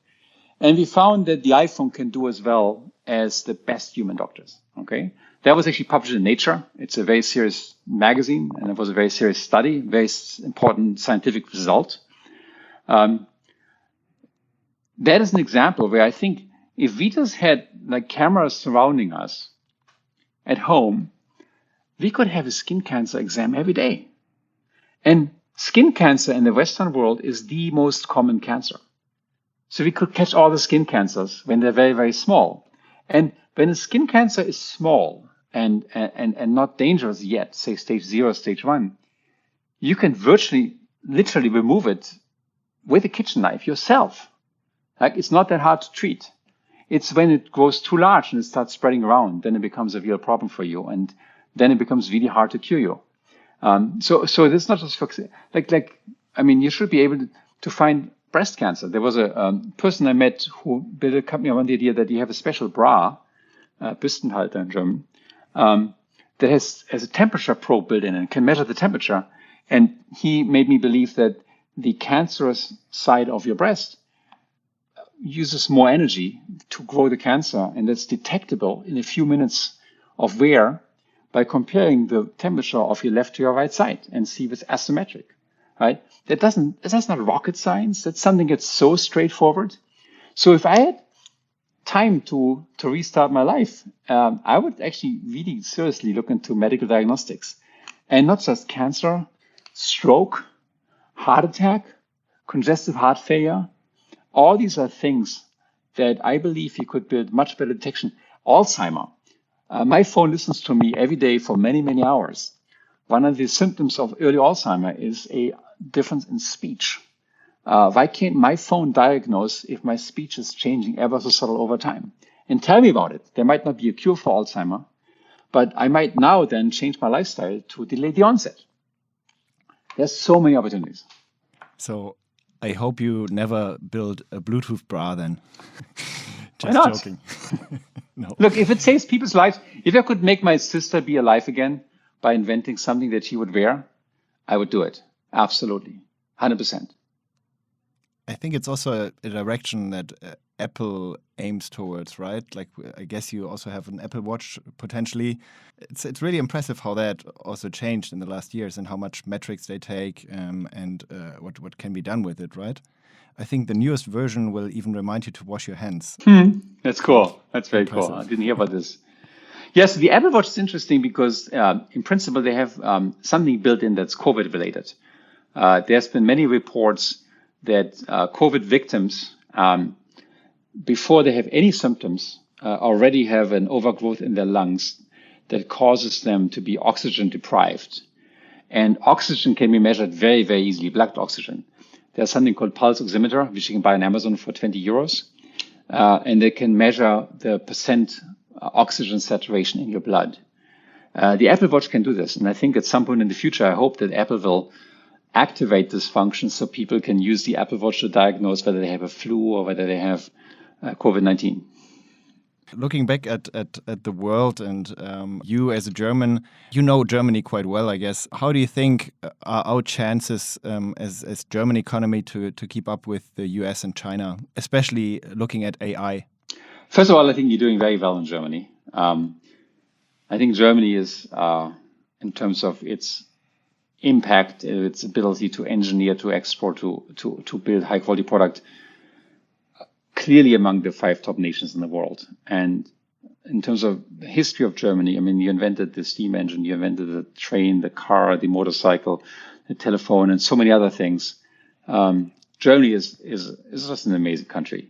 And we found that the iPhone can do as well as the best human doctors. Okay, that was actually published in Nature. It's a very serious magazine, and it was a very serious study, very important scientific result. That is an example where I think if we just had like cameras surrounding us at home, we could have a skin cancer exam every day. And skin cancer in the Western world is the most common cancer. So we could catch all the skin cancers when they're very, very small. And when a skin cancer is small and not dangerous yet, say stage 0, stage 1, you can literally remove it with a kitchen knife yourself. Like, it's not that hard to treat. It's when it grows too large and it starts spreading around, then it becomes a real problem for you. And then it becomes really hard to cure you. So this is not just for, you should be able to find breast cancer. There was a person I met who built a company around the idea that you have a special bra, Büstenhalter in German, that has a temperature probe built in and can measure the temperature. And he made me believe that the cancerous side of your breast uses more energy to grow the cancer, and that's detectable in a few minutes of wear by comparing the temperature of your left to your right side and see if it's asymmetric, right? That's not rocket science. That's something that's so straightforward. So if I had time to restart my life, I would actually really seriously look into medical diagnostics, and not just cancer, stroke, heart attack, congestive heart failure. All these are things that I believe you could build much better detection. Alzheimer. My phone listens to me every day for many, many hours. One of the symptoms of early Alzheimer is a difference in speech. Why can't my phone diagnose if my speech is changing ever so subtle over time? And tell me about it. There might not be a cure for Alzheimer, but I might now then change my lifestyle to delay the onset. There's so many opportunities. So I hope you never build a Bluetooth bra then. Just Why not? Joking. No. Look, if it saves people's lives, if I could make my sister be alive again by inventing something that she would wear, I would do it. Absolutely. 100%. I think it's also a direction that Apple aims towards, right? Like, I guess you also have an Apple Watch potentially. It's really impressive how that also changed in the last years and how much metrics they take and what can be done with it, right? I think the newest version will even remind you to wash your hands. That's cool. That's very cool. I didn't hear about this. Yes, the Apple Watch is interesting because in principle, they have something built in that's COVID related. There's been many reports that COVID victims, before they have any symptoms, already have an overgrowth in their lungs that causes them to be oxygen deprived. And oxygen can be measured very, very easily, blood oxygen. There's something called pulse oximeter, which you can buy on Amazon for 20 euros. And they can measure the percent oxygen saturation in your blood. The Apple Watch can do this. And I think at some point in the future, I hope that Apple will activate this function so people can use the Apple Watch to diagnose whether they have a flu or whether they have COVID-19. Looking back at the world and you as a German, you know Germany quite well, I guess. How do you think are our chances as German economy to keep up with the US and China, especially looking at AI? First of all, I think you're doing very well in Germany. I think Germany is, in terms of its impact, its ability to engineer, to export, to build high quality product, clearly among the 5 top nations in the world. And in terms of the history of Germany, I mean, you invented the steam engine, you invented the train, the car, the motorcycle, the telephone, and so many other things. Germany is just an amazing country.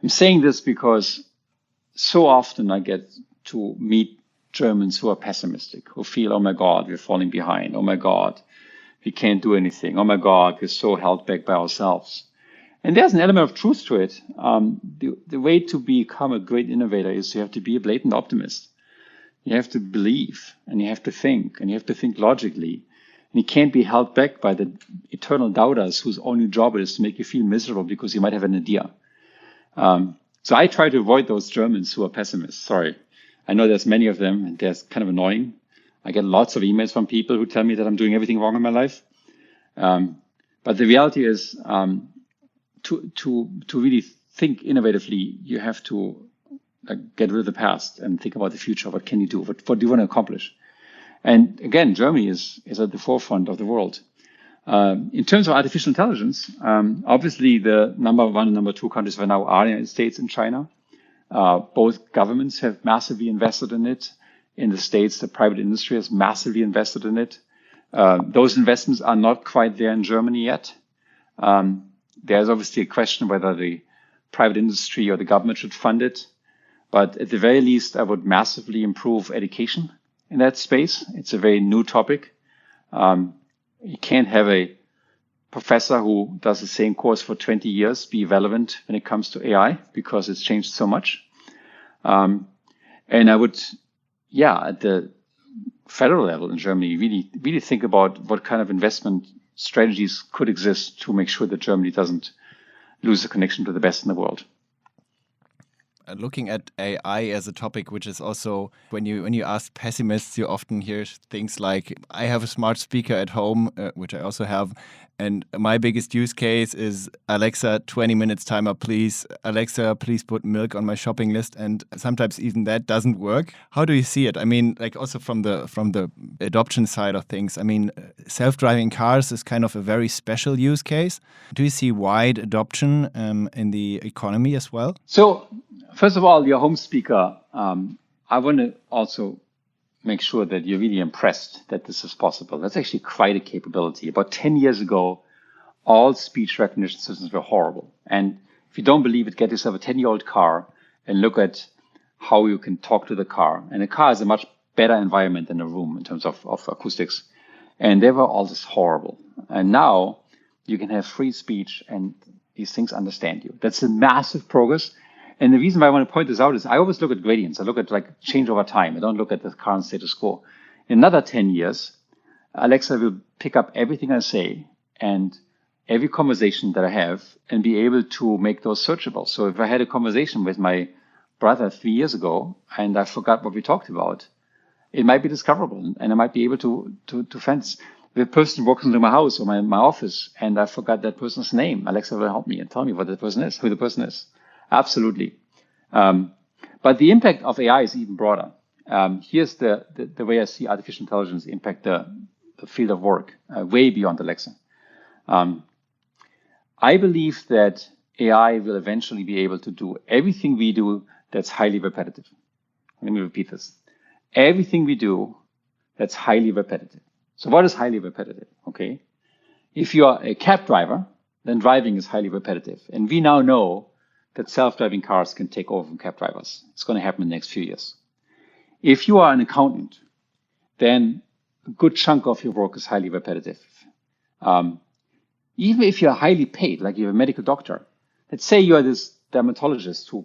I'm saying this because so often I get to meet Germans who are pessimistic, who feel, oh my God, we're falling behind. Oh my God, we can't do anything. Oh my God, we're so held back by ourselves. And there's an element of truth to it. The way to become a great innovator is you have to be a blatant optimist. You have to believe, and you have to think, and you have to think logically. And you can't be held back by the eternal doubters whose only job is to make you feel miserable because you might have an idea. So I try to avoid those Germans who are pessimists. Sorry. I know there's many of them, and they're kind of annoying. I get lots of emails from people who tell me that I'm doing everything wrong in my life. But the reality is, to really think innovatively, you have to get rid of the past and think about the future. What can you do? What do you want to accomplish? And again, Germany is at the forefront of the world. In terms of artificial intelligence, obviously the number one and number two countries right now are the United States and China. Both governments have massively invested in it. In the States, the private industry has massively invested in it. Those investments are not quite there in Germany yet. There's obviously a question whether the private industry or the government should fund it. But at the very least, I would massively improve education in that space. It's a very new topic. You can't have a professor who does the same course for 20 years be relevant when it comes to AI because it's changed so much. And I would, at the federal level in Germany, really think about what kind of investment strategies could exist to make sure that Germany doesn't lose the connection to the best in the world. Looking at AI as a topic, which is also, when you ask pessimists, you often hear things like, I have a smart speaker at home, which I also have, and my biggest use case is, Alexa, 20 minutes timer, please. Alexa, please put milk on my shopping list. And sometimes even that doesn't work. How do you see it? I mean, like also from the adoption side of things, I mean, self-driving cars is kind of a very special use case. Do you see wide adoption in the economy as well? So, first of all, your home speaker, I want to also make sure that you're really impressed that this is possible. That's actually quite a capability. About 10 years ago, all speech recognition systems were horrible. And if you don't believe it, get yourself a 10-year-old car and look at how you can talk to the car. And a car is a much better environment than a room in terms of acoustics. And they were all just horrible. And now you can have free speech and these things understand you. That's a massive progress. And the reason why I want to point this out is I always look at gradients. I look at like change over time. I don't look at the current status quo. In another 10 years, Alexa will pick up everything I say and every conversation that I have and be able to make those searchable. So if I had a conversation with my brother 3 years ago and I forgot what we talked about, it might be discoverable and I might be able to find this. If a person walks into my house or my office and I forgot that person's name, Alexa will help me and tell me what the person is, who the person is. Absolutely. But the impact of AI is even broader. Here's the way I see artificial intelligence impact the field of work way beyond Alexa. I believe that AI will eventually be able to do everything we do that's highly repetitive. Let me repeat this. Everything we do that's highly repetitive. So what is highly repetitive? Okay. If you are a cab driver, then driving is highly repetitive. And we now know that self-driving cars can take over from cab drivers. It's going to happen in the next few years. If you are an accountant, then a good chunk of your work is highly repetitive. Even if you're highly paid, like you're a medical doctor, let's say you are this dermatologist who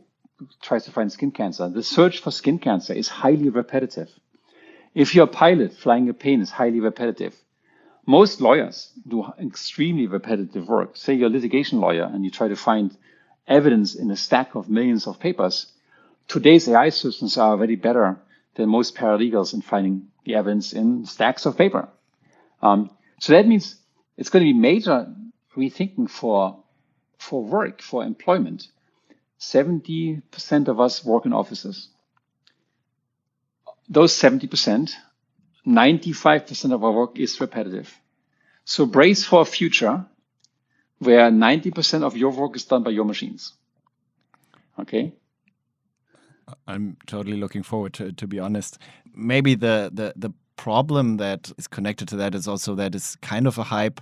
tries to find skin cancer, the search for skin cancer is highly repetitive. If you're a pilot, flying a plane is highly repetitive. Most lawyers do extremely repetitive work. Say you're a litigation lawyer and you try to find evidence in a stack of millions of papers. Today's AI systems are already better than most paralegals in finding the evidence in stacks of paper. So that means it's going to be major rethinking for work, for employment. 70% of us work in offices. Those 70%, 95% of our work is repetitive. So brace for a future where 90% of your work is done by your machines. Okay? I'm totally looking forward to be honest. Maybe the problem that is connected to that is also that it's kind of a hype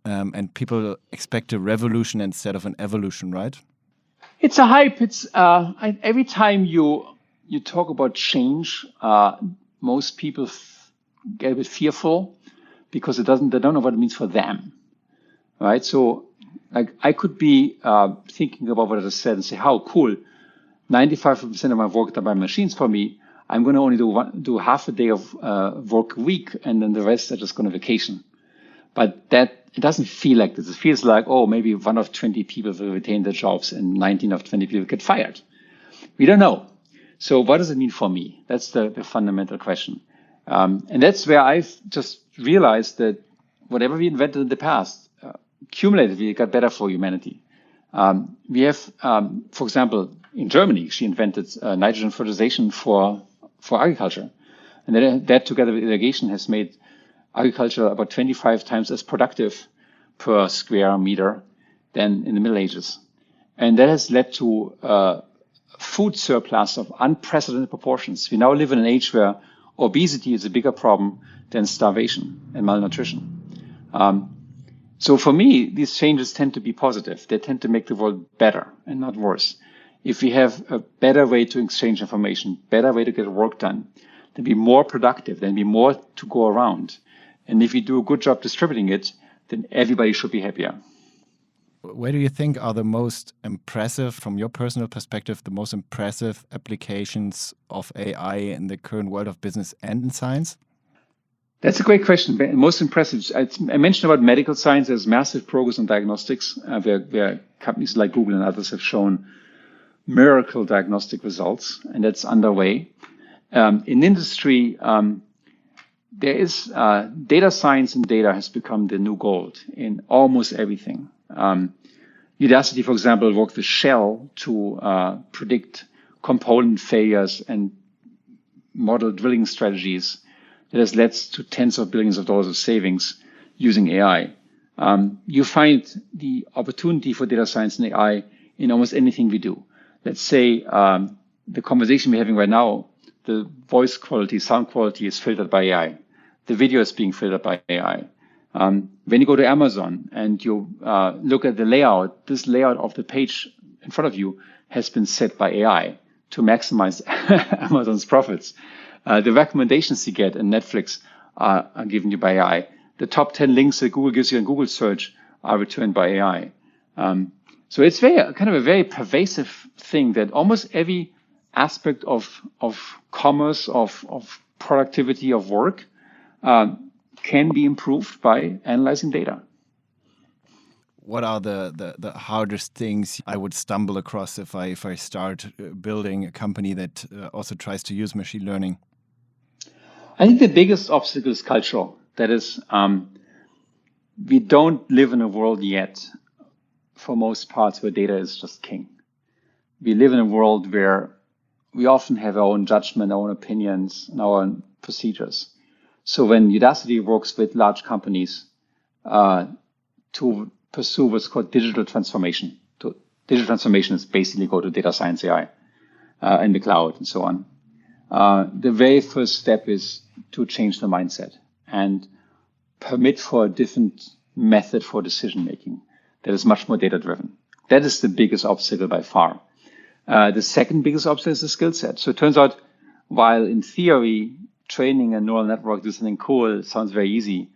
and people expect a revolution instead of an evolution, right? It's a hype. It's every time you talk about change, most people get a bit fearful because they don't know what it means for them, right? So like I could be thinking about what I just said and say, how cool, 95% of my work done by machines for me. I'm going to only do half a day of work a week, and then the rest are just going to vacation. But it doesn't feel like this. It feels like, oh, maybe 1 of 20 people will retain their jobs and 19 of 20 people get fired. We don't know. So what does it mean for me? That's the fundamental question. And that's where I've just realized that whatever we invented in the past, cumulatively, it got better for humanity. We have, for example, in Germany, she invented nitrogen fertilization for agriculture. And that together with irrigation has made agriculture about 25 times as productive per square meter than in the Middle Ages. And that has led to food surplus of unprecedented proportions. We now live in an age where obesity is a bigger problem than starvation and malnutrition. So for me, these changes tend to be positive. They tend to make the world better and not worse. If we have a better way to exchange information, better way to get work done, then be more productive, then be more to go around. And if we do a good job distributing it, then everybody should be happier. Where do you think are the most impressive, from your personal perspective, the most impressive applications of AI in the current world of business and in science? That's a great question. Most impressive. I mentioned about medical science. There's massive progress on diagnostics, where companies like Google and others have shown miracle diagnostic results, and that's underway. In industry, there is data science, and data has become the new gold in almost everything. Udacity, for example, worked with Shell to predict component failures and model drilling strategies that has led to tens of billions of dollars of savings using AI. You find the opportunity for data science and AI in almost anything we do. Let's say the conversation we're having right now, the voice quality, sound quality is filtered by AI. The video is being filtered by AI. When you go to Amazon and you look at the layout, this layout of the page in front of you has been set by AI to maximize Amazon's profits. The recommendations you get in Netflix are given you by AI. The top 10 links that Google gives you in Google search are returned by AI. So it's kind of a very pervasive thing that almost every aspect of commerce, of productivity, of work can be improved by analyzing data. What are the hardest things I would stumble across if I start building a company that also tries to use machine learning? I think the biggest obstacle is cultural. That is, we don't live in a world yet, for most parts, where data is just king. We live in a world where we often have our own judgment, our own opinions, and our own procedures. So when Udacity works with large companies to pursue what's called digital transformation. Digital transformation is basically go to data science AI in the cloud and so on. The very first step is to change the mindset and permit for a different method for decision making that is much more data driven. That is the biggest obstacle by far. The second biggest obstacle is the skill set. So it turns out, while in theory, training a neural network, do something cool, sounds very easy.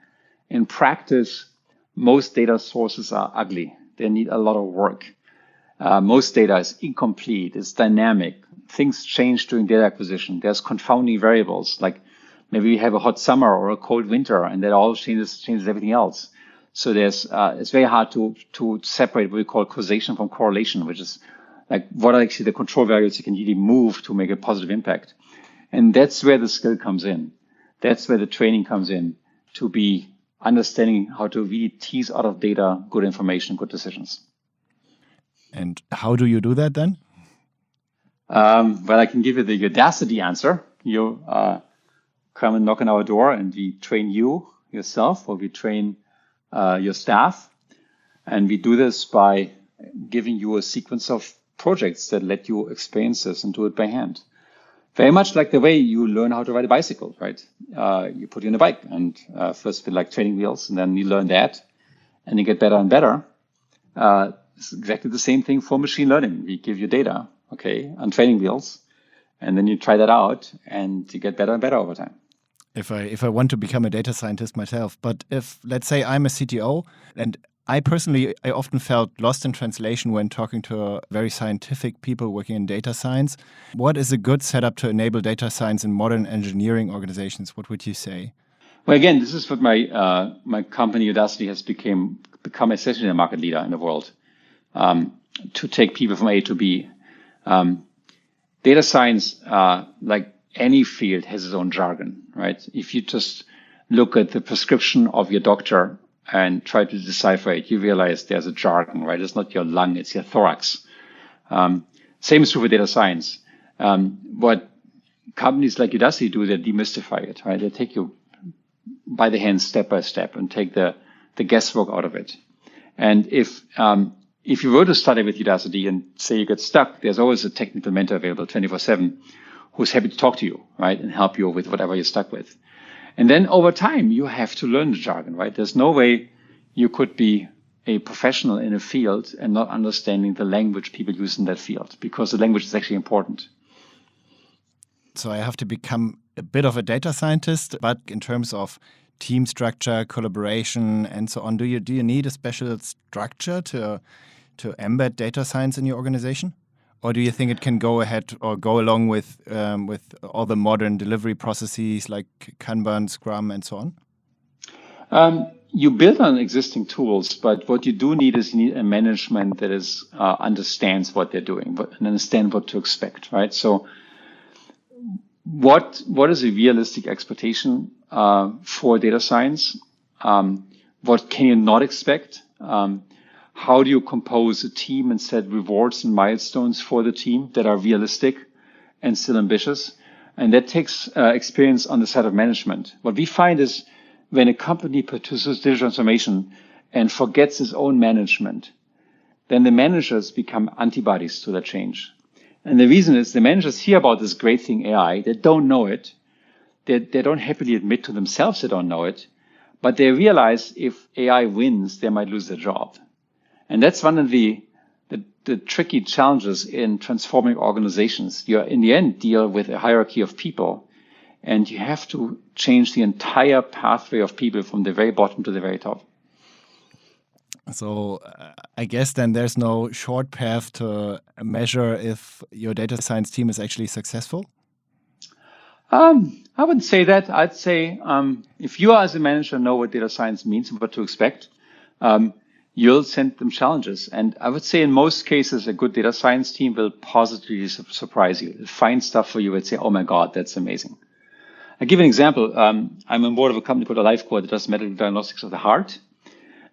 In practice, most data sources are ugly. They need a lot of work. Most data is incomplete, it's dynamic. Things change during data acquisition. There's confounding variables, like maybe we have a hot summer or a cold winter, and that all changes everything else. So it's very hard to separate what we call causation from correlation, which is like what are actually the control variables you can really move to make a positive impact. And that's where the skill comes in. That's where the training comes in, to be understanding how to really tease out of data good information, good decisions. And how do you do that then? Well, I can give you the Udacity answer. You come and knock on our door and we train you yourself, or we train your staff. And we do this by giving you a sequence of projects that let you experience this and do it by hand. Very much like the way you learn how to ride a bicycle, right? You put you on a bike and first with like training wheels, and then you learn that and you get better and better. It's exactly the same thing for machine learning. We give you data, okay, on training wheels, and then you try that out and you get better and better over time. If I want to become a data scientist myself, but if, let's say, I'm a CTO, and I often felt lost in translation when talking to very scientific people working in data science. What is a good setup to enable data science in modern engineering organizations? What would you say? Well, again, this is what my company Udacity has become essentially a market leader in the world, to take people from A to B. data science, like any field, has its own jargon, right? If you just look at the prescription of your doctor and try to decipher it, you realize there's a jargon, right? It's not your lung, it's your thorax. Same is true for data science. What companies like Udacity do, they demystify it, right? They take you by the hand step by step and take the guesswork out of it. And if you were to study with Udacity and say you get stuck, there's always a technical mentor available 24/7 who's happy to talk to you, right? And help you with whatever you're stuck with. And then over time, you have to learn the jargon, right? There's no way you could be a professional in a field and not understanding the language people use in that field, because the language is actually important. So I have to become a bit of a data scientist, but in terms of team structure, collaboration, and so on, do you need a special structure to embed data science in your organization? Or do you think it can go ahead or go along with all the modern delivery processes like Kanban, Scrum, and so on? You build on existing tools, but what you do need is you need a management that understands what they're doing and understand what to expect, right? So what is a realistic expectation for data science? What can you not expect? How do you compose a team and set rewards and milestones for the team that are realistic and still ambitious? And that takes experience on the side of management. What we find is when a company pursues digital transformation and forgets its own management, then the managers become antibodies to that change. And the reason is the managers hear about this great thing, AI. They don't know it. They don't happily admit to themselves they don't know it. But they realize if AI wins, they might lose their job. And that's one of the tricky challenges in transforming organizations. You, in the end, deal with a hierarchy of people, and you have to change the entire pathway of people from the very bottom to the very top. So I guess then there's no short path to measure if your data science team is actually successful? I wouldn't say that. I'd say if you as a manager know what data science means and what to expect, you'll send them challenges. And I would say in most cases, a good data science team will positively surprise you. They'll find stuff for you and say, oh my God, that's amazing. I'll give you an example. I'm on board of a company called AliveCore that does medical diagnostics of the heart.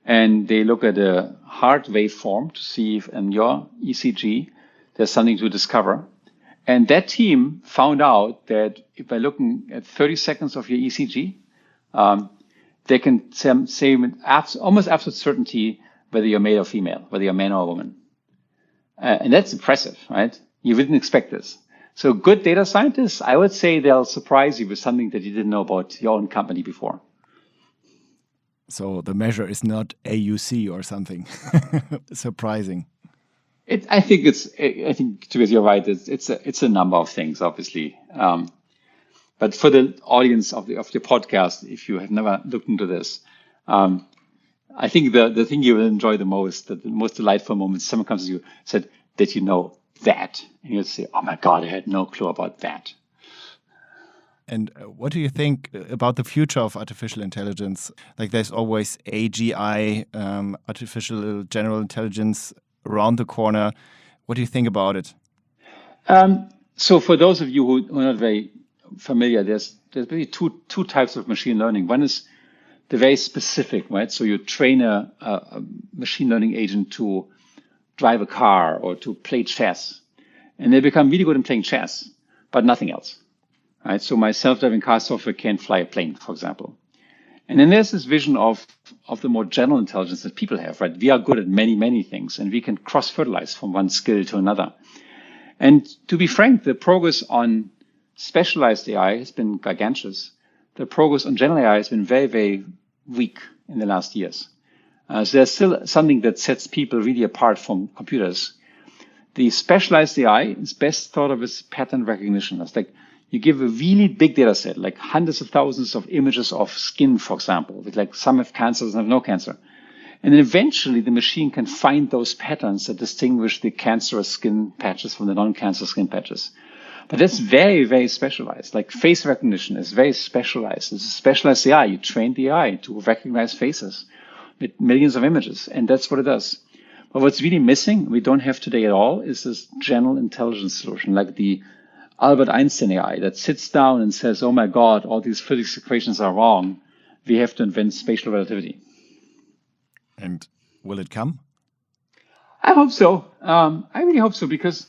And they look at a heart waveform to see if in your ECG, there's something to discover. And that team found out that if by looking at 30 seconds of your ECG, they can say with almost absolute certainty whether you're male or female, whether you're a man or a woman. And that's impressive, right? You didn't expect this. So good data scientists, I would say they'll surprise you with something that you didn't know about your own company before. So the measure is not AUC or something surprising. I think Tobias, you're right. It's a number of things, obviously. But for the audience of the podcast, if you have never looked into this, I think the thing you will enjoy the most, the most delightful moment, someone comes to you said that you know that, and you'll say, "Oh my God, I had no clue about that." And what do you think about the future of artificial intelligence? Like there's always AGI, artificial general intelligence, around the corner. What do you think about it? So for those of you who are not very familiar, there's really two types of machine learning. One is the very specific, right? So you train a machine learning agent to drive a car or to play chess, and they become really good in playing chess, but nothing else. Right, so my self-driving car software can't fly a plane, for example. And then there's this vision of the more general intelligence that people have, right? We are good at many, many things, and we can cross-fertilize from one skill to another. And to be frank, the progress on specialized AI has been gargantuous. The progress on general AI has been very, very weak in the last years. So there's still something that sets people really apart from computers. The specialized AI is best thought of as pattern recognition. It's like you give a really big data set, like hundreds of thousands of images of skin, for example, with like some have cancer, some have no cancer. And then eventually the machine can find those patterns that distinguish the cancerous skin patches from the non-cancerous skin patches. But that's very, very specialized. Like face recognition is very specialized. It's a specialized AI. You train the AI to recognize faces with millions of images, and that's what it does. But what's really missing, we don't have today at all, is this general intelligence solution, like the Albert Einstein AI that sits down and says, oh my God, all these physics equations are wrong. We have to invent spatial relativity. And will it come? I hope so. I really hope so because,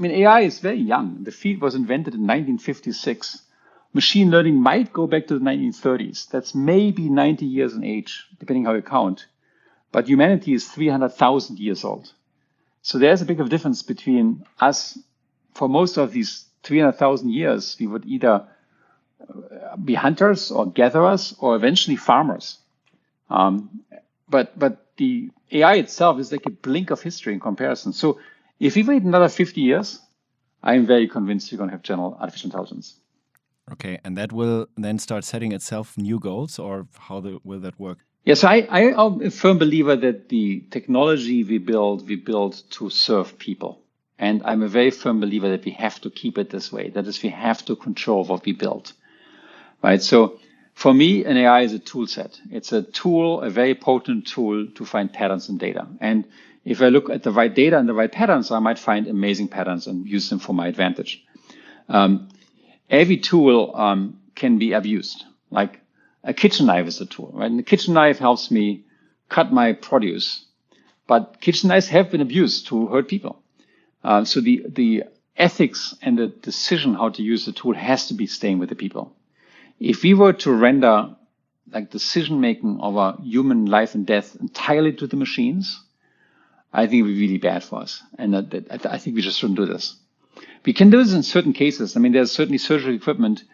AI is very young. The field was invented in 1956. Machine learning might go back to the 1930s. That's maybe 90 years in age, depending how you count. But humanity is 300,000 years old. So there's a big of difference between us. For most of these 300,000 years, we would either be hunters or gatherers or eventually farmers. But the AI itself is like a blink of history in comparison. So if we wait another 50 years, I'm very convinced we're going to have general artificial intelligence. Okay, and that will then start setting itself new goals, or how will that work? Yes, I'm a firm believer that the technology we build to serve people. And I'm a very firm believer that we have to keep it this way. That is, we have to control what we build, right? So for me, an AI is a tool set. It's a tool, a very potent tool to find patterns in data. And if I look at the right data and the right patterns, I might find amazing patterns and use them for my advantage. Every tool can be abused. Like a kitchen knife is a tool, right? And the kitchen knife helps me cut my produce, but kitchen knives have been abused to hurt people. So the ethics and the decision how to use the tool has to be staying with the people. If we were to render like decision making over human life and death entirely to the machines, I think it would be really bad for us. And I think we just shouldn't do this. We can do this in certain cases. There's certainly surgical equipment,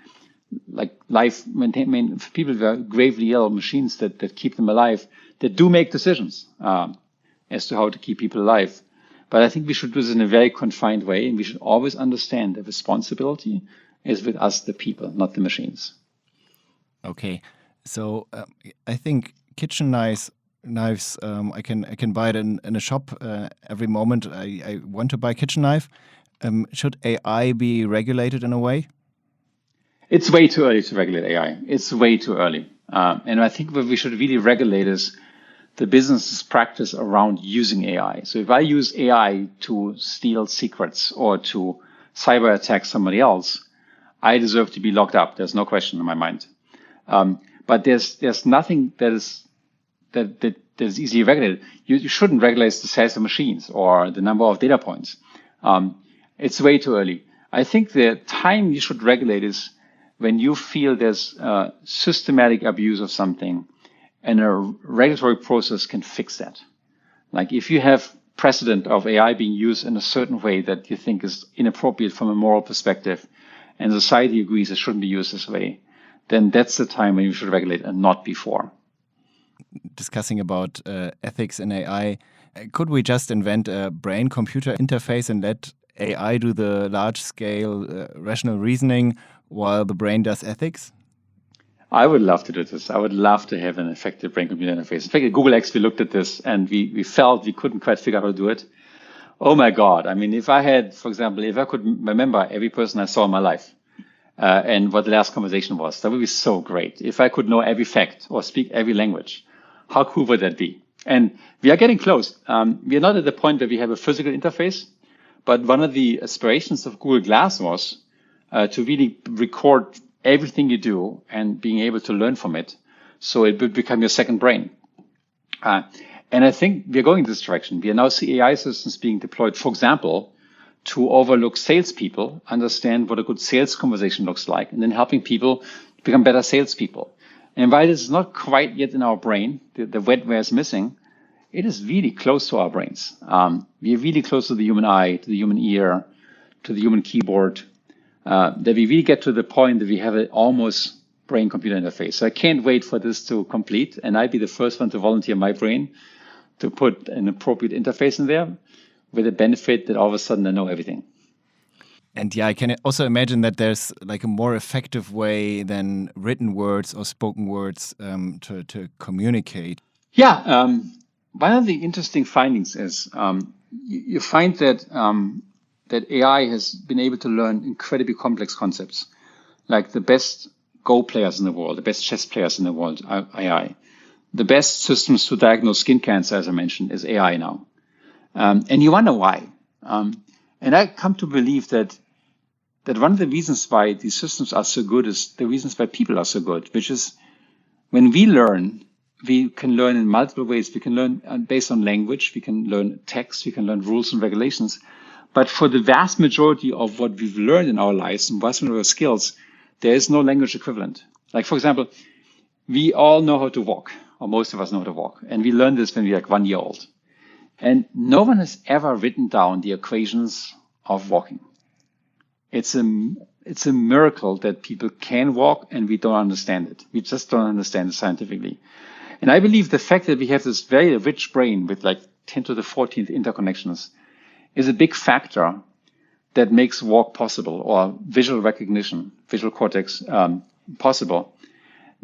like for people who are gravely ill, machines that keep them alive, that do make decisions as to how to keep people alive. But I think we should do this in a very confined way, and we should always understand the responsibility is with us, the people, not the machines. Okay, so I think kitchen knives. I can buy it in a shop every moment. I want to buy a kitchen knife. Should AI be regulated in a way? It's way too early to regulate AI. It's way too early. And I think what we should really regulate is the business's practice around using AI. So if I use AI to steal secrets or to cyber attack somebody else, I deserve to be locked up. There's no question in my mind. But there's nothing that is easily regulated. You shouldn't regulate the size of machines or the number of data points. It's way too early. I think the time you should regulate is when you feel there's systematic abuse of something and a regulatory process can fix that. Like if you have precedent of AI being used in a certain way that you think is inappropriate from a moral perspective and society agrees it shouldn't be used this way, then that's the time when you should regulate and not before. Discussing about ethics in AI, could we just invent a brain-computer interface and let AI do the large-scale rational reasoning while the brain does ethics? I would love to do this. I would love to have an effective brain-computer interface. In fact, at Google X, we looked at this and we felt we couldn't quite figure out how to do it. Oh my God. If I had, for example, if I could remember every person I saw in my life and what the last conversation was, that would be so great. If I could know every fact or speak every language, how cool would that be? And we are getting close. We are not at the point where we have a physical interface, but one of the aspirations of Google Glass was to really record everything you do and being able to learn from it. So it would become your second brain. And I think we are going in this direction. We are now seeing AI systems being deployed, for example, to overlook salespeople, understand what a good sales conversation looks like, and then helping people become better salespeople. And while this is not quite yet in our brain, the wetware is missing, it is really close to our brains. We are really close to the human eye, to the human ear, to the human keyboard, that we really get to the point that we have an almost brain-computer interface. So I can't wait for this to complete, and I'd be the first one to volunteer my brain to put an appropriate interface in there with the benefit that all of a sudden I know everything. And yeah, I can also imagine that there's like a more effective way than written words or spoken words to communicate. Yeah, one of the interesting findings is you find that that AI has been able to learn incredibly complex concepts, like the best Go players in the world, the best chess players in the world are AI. The best systems to diagnose skin cancer, as I mentioned, is AI now. And you wonder why. And I come to believe that that one of the reasons why these systems are so good is the reasons why people are so good, which is when we learn, we can learn in multiple ways. We can learn based on language, we can learn text, we can learn rules and regulations. But for the vast majority of what we've learned in our lives and vast majority of our skills, there is no language equivalent. Like, for example, we all know how to walk, or most of us know how to walk. And we learned this when we were like 1 year old. And no one has ever written down the equations of walking. It's a miracle that people can walk and we don't understand it. We just don't understand it scientifically. And I believe the fact that we have this very rich brain with like 10 to the 14th interconnections is a big factor that makes walk possible, or visual recognition, visual cortex possible.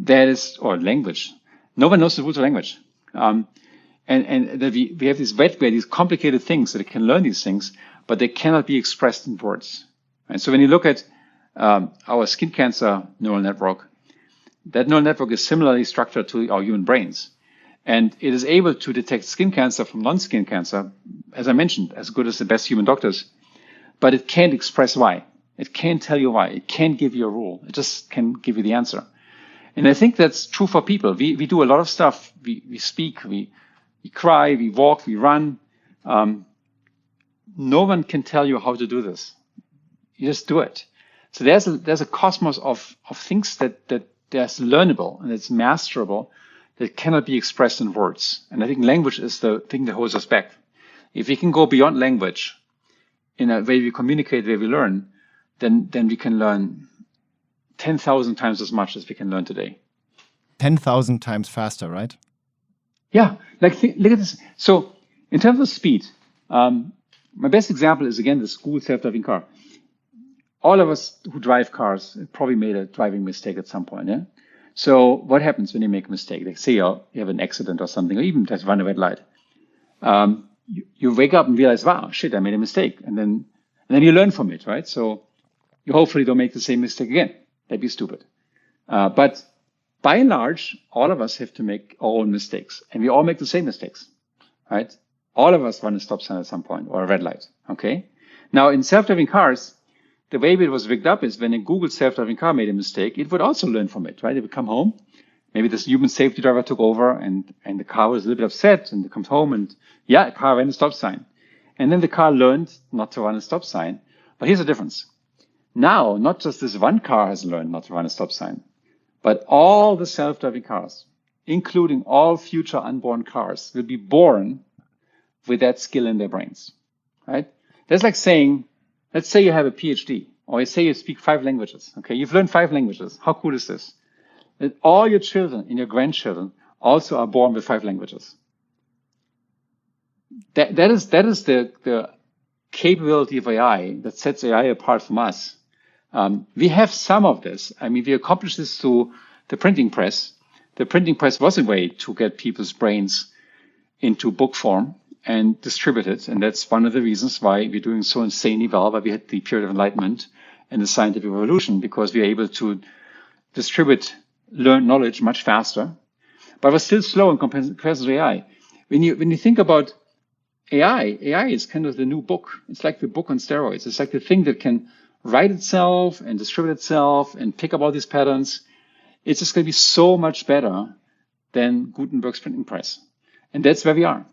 That is, or language. No one knows the rules of language. And that we have this red brain, these complicated things that it can learn these things, but they cannot be expressed in words. And so when you look at our skin cancer neural network, that neural network is similarly structured to our human brains. And it is able to detect skin cancer from non-skin cancer, as I mentioned, as good as the best human doctors. But it can't express why. It can't tell you why. It can't give you a rule. It just can give you the answer. And I think that's true for people. We do a lot of stuff. We speak, we cry, we walk, we run. No one can tell you how to do this. You just do it. So there's a cosmos of things that that's learnable and it's masterable that cannot be expressed in words. And I think language is the thing that holds us back. If we can go beyond language in a way we communicate, where we learn, then we can learn 10,000 times as much as we can learn today. 10,000 times faster, right? Yeah, like look at this. So in terms of speed, my best example is, again, the school self-driving car. All of us who drive cars probably made a driving mistake at some point. Yeah. So what happens when you make a mistake? Like, say you have an accident or something, or even just run a red light. You wake up and realize, wow, shit, I made a mistake. And then you learn from it, right? So you hopefully don't make the same mistake again. That'd be stupid. But by and large, all of us have to make our own mistakes. And we all make the same mistakes, right? All of us run a stop sign at some point, or a red light, okay? Now, in self-driving cars, the way it was rigged up is when a Google self-driving car made a mistake, it would also learn from it, right? It would come home. Maybe this human safety driver took over and the car was a little bit upset, and it comes home and, yeah, a car ran a stop sign. And then the car learned not to run a stop sign. But here's the difference. Now, not just this one car has learned not to run a stop sign, but all the self-driving cars, including all future unborn cars, will be born with that skill in their brains, right? That's like saying, let's say you have a PhD, or you say you speak 5 languages, okay? You've learned 5 languages. How cool is this? That all your children and your grandchildren also are born with 5 languages. That is the capability of AI that sets AI apart from us. We have some of this. I mean, we accomplished this through the printing press. The printing press was a way to get people's brains into book form and distribute it. And that's one of the reasons why we're doing so insanely well, why we had the period of enlightenment and the scientific revolution, because we were able to distribute learned knowledge much faster. But we're still slow in comparison to AI. When you think about AI is kind of the new book. It's like the book on steroids. It's like the thing that can write itself and distribute itself and pick up all these patterns. It's just going to be so much better than Gutenberg's printing press. And that's where we are.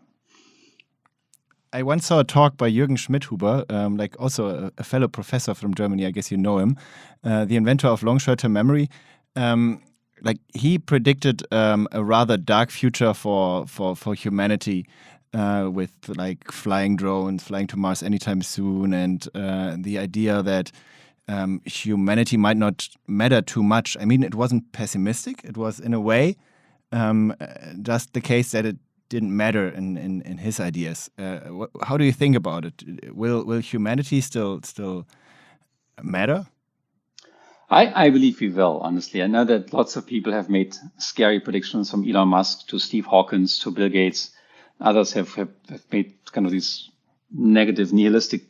I once saw a talk by Jürgen Schmidhuber, like also a fellow professor from Germany, I guess you know him, the inventor of long short-term memory. Like he predicted a rather dark future for humanity with like flying drones, flying to Mars anytime soon, and the idea that humanity might not matter too much. I mean, it wasn't pessimistic. It was, in a way, just the case that it didn't matter in his ideas. How do you think about it? Will humanity still matter? I believe we will, honestly. I know that lots of people have made scary predictions, from Elon Musk to Steve Hawkins to Bill Gates. Others have made kind of these negative, nihilistic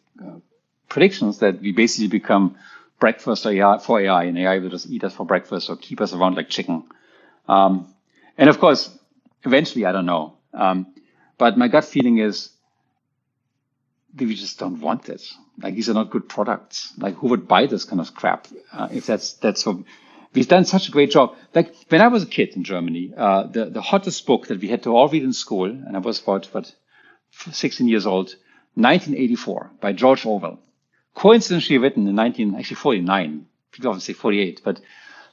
predictions that we basically become breakfast for AI, and AI will just eat us for breakfast or keep us around like chicken. And of course, eventually, I don't know. But my gut feeling is we just don't want it. Like, these are not good products. Like, who would buy this kind of crap? If that's what we've done such a great job. Like, when I was a kid in Germany, the hottest book that we had to all read in school, and I was about 16 years old, 1984 by George Orwell, coincidentally written in 1949. People often say 48, but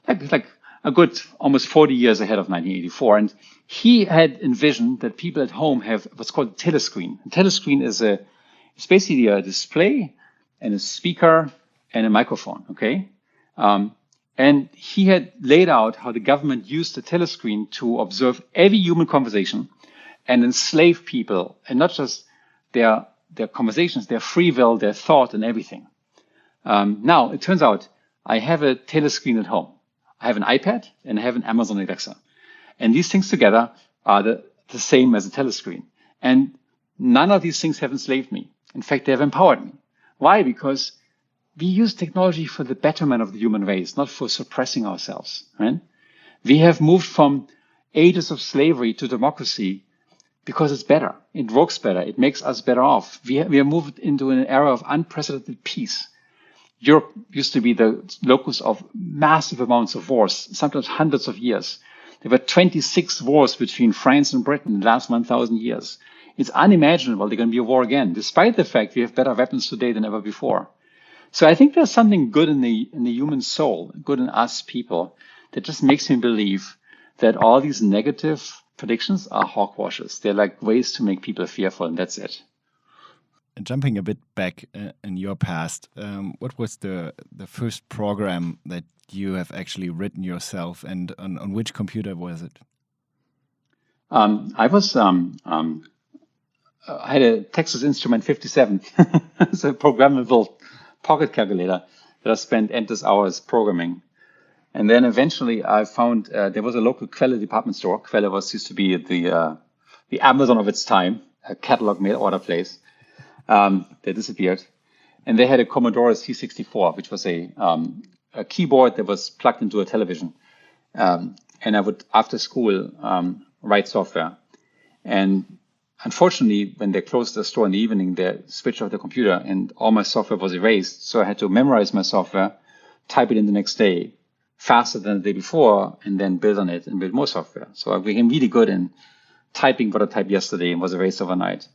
like a good almost 40 years ahead of 1984. And he had envisioned that people at home have what's called a telescreen. A telescreen is it's basically a display and a speaker and a microphone, okay? And he had laid out how the government used the telescreen to observe every human conversation and enslave people, and not just their conversations, their free will, their thought, and everything. Now, it turns out I have a telescreen at home. I have an iPad and I have an Amazon Alexa. And these things together are the same as a telescreen. And none of these things have enslaved me. In fact, they have empowered me. Why? Because we use technology for the betterment of the human race, not for suppressing ourselves. Right? We have moved from ages of slavery to democracy because it's better. It works better. It makes us better off. We have moved into an era of unprecedented peace. Europe used to be the locus of massive amounts of wars, sometimes hundreds of years. There were 26 wars between France and Britain in the last 1,000 years. It's unimaginable there's going to be a war again, despite the fact we have better weapons today than ever before. So I think there's something good in the human soul, good in us people, that just makes me believe that all these negative predictions are hogwashes. They're like ways to make people fearful, and that's it. Jumping a bit back in your past, what was the first program that you have actually written yourself, and on which computer was it? I had a Texas Instrument 57. It's a programmable pocket calculator that I spent endless hours programming. And then eventually I found there was a local Quelle department store. Quelle used to be the Amazon of its time, a catalog mail order place. They disappeared. And they had a Commodore C64, which was a keyboard that was plugged into a television. And I would, after school, write software. And unfortunately, when they closed the store in the evening, they switched off the computer and all my software was erased. So I had to memorize my software, type it in the next day faster than the day before, and then build on it and build more software. So I became really good in typing what I typed yesterday and was erased overnight.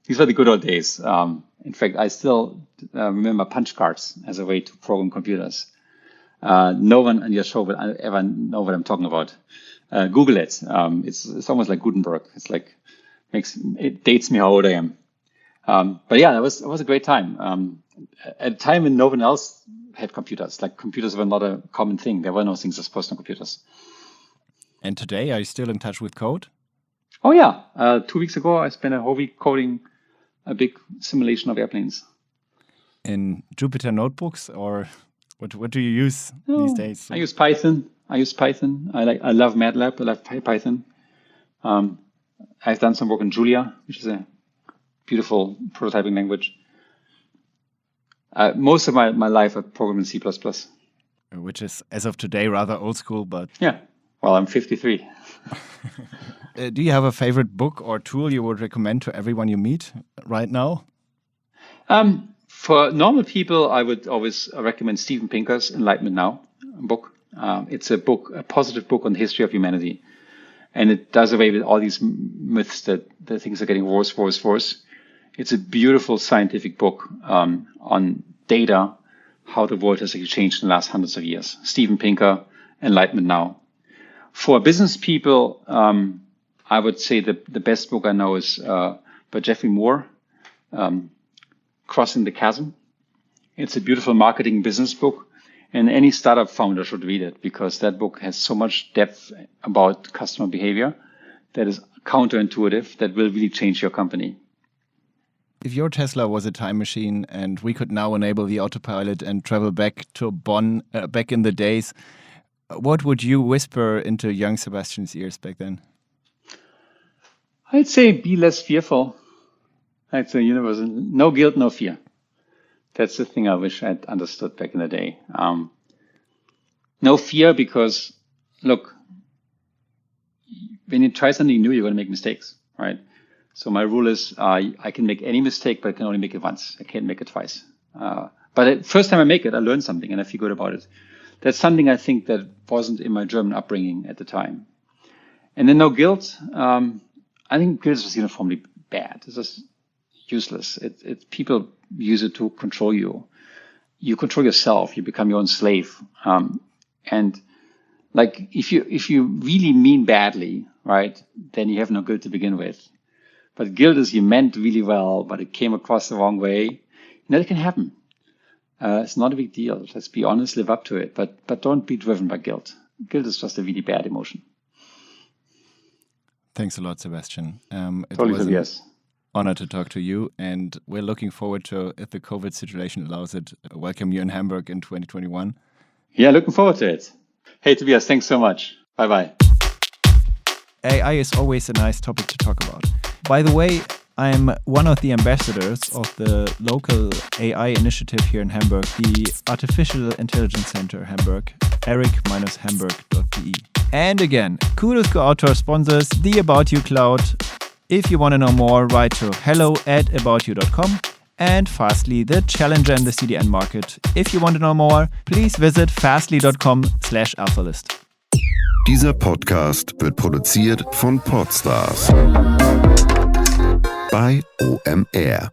These were the good old days. In fact, I still remember punch cards as a way to program computers. No one on your show will ever know what I'm talking about. Google it. It's almost like Gutenberg. It's like it dates me how old I am. But yeah, it was a great time. At a time when no one else had computers. Like, computers were not a common thing. There were no things as personal computers. And today, are you still in touch with code? Oh yeah. 2 weeks ago, I spent a whole week coding a big simulation of airplanes. In Jupyter notebooks, or what do you use these days? I use Python. I love MATLAB. I love Python. I've done some work in Julia, which is a beautiful prototyping language. Most of my life I've programmed in C++. Which is, as of today, rather old school, but... Yeah. Well, I'm 53. Do you have a favorite book or tool you would recommend to everyone you meet right now? For normal people, I would always recommend Steven Pinker's Enlightenment Now book. It's a positive book on the history of humanity. And it does away with all these myths that things are getting worse. It's a beautiful scientific book on data, how the world has actually changed in the last hundreds of years. Steven Pinker, Enlightenment Now. For business people, I would say the best book I know is by Jeffrey Moore, Crossing the Chasm. It's a beautiful marketing business book, and any startup founder should read it, because that book has so much depth about customer behavior that is counterintuitive, that will really change your company. If your Tesla was a time machine and we could now enable the autopilot and travel back to Bonn, back in the days, what would you whisper into young Sebastian's ears back then? I'd say be less fearful. That's a universal, no guilt, no fear. That's the thing I wish I'd understood back in the day. No fear, because look, when you try something new, you're going to make mistakes, right? So my rule is I can make any mistake, but I can only make it once. I can't make it twice. But the first time I make it, I learn something and I feel good about it. That's something I think that wasn't in my German upbringing at the time. And then no guilt. I think guilt is just uniformly bad. It's just useless. People use it to control you. You control yourself. You become your own slave. And like if you really mean badly, right, then you have no guilt to begin with. But guilt is you meant really well, but it came across the wrong way. That can happen. It's not a big deal. Let's be honest, live up to it. But don't be driven by guilt. Guilt is just a really bad emotion. Thanks a lot, Sebastian. It totally, was an honor to talk to you, and we're looking forward to, if the COVID situation allows it, welcome you in Hamburg in 2021. Yeah, looking forward to it. Hey, Tobias, thanks so much. Bye-bye. AI is always a nice topic to talk about. By the way, I'm one of the ambassadors of the local AI initiative here in Hamburg, the Artificial Intelligence Center Hamburg, eric-hamburg.de. And again, kudos go out to our sponsors, the About You Cloud. If you want to know more, write to hello@aboutyou.com. And Fastly, the challenger in the CDN market. If you want to know more, please visit fastly.com/alphalist. Dieser Podcast wird produziert von Podstars bei OMR.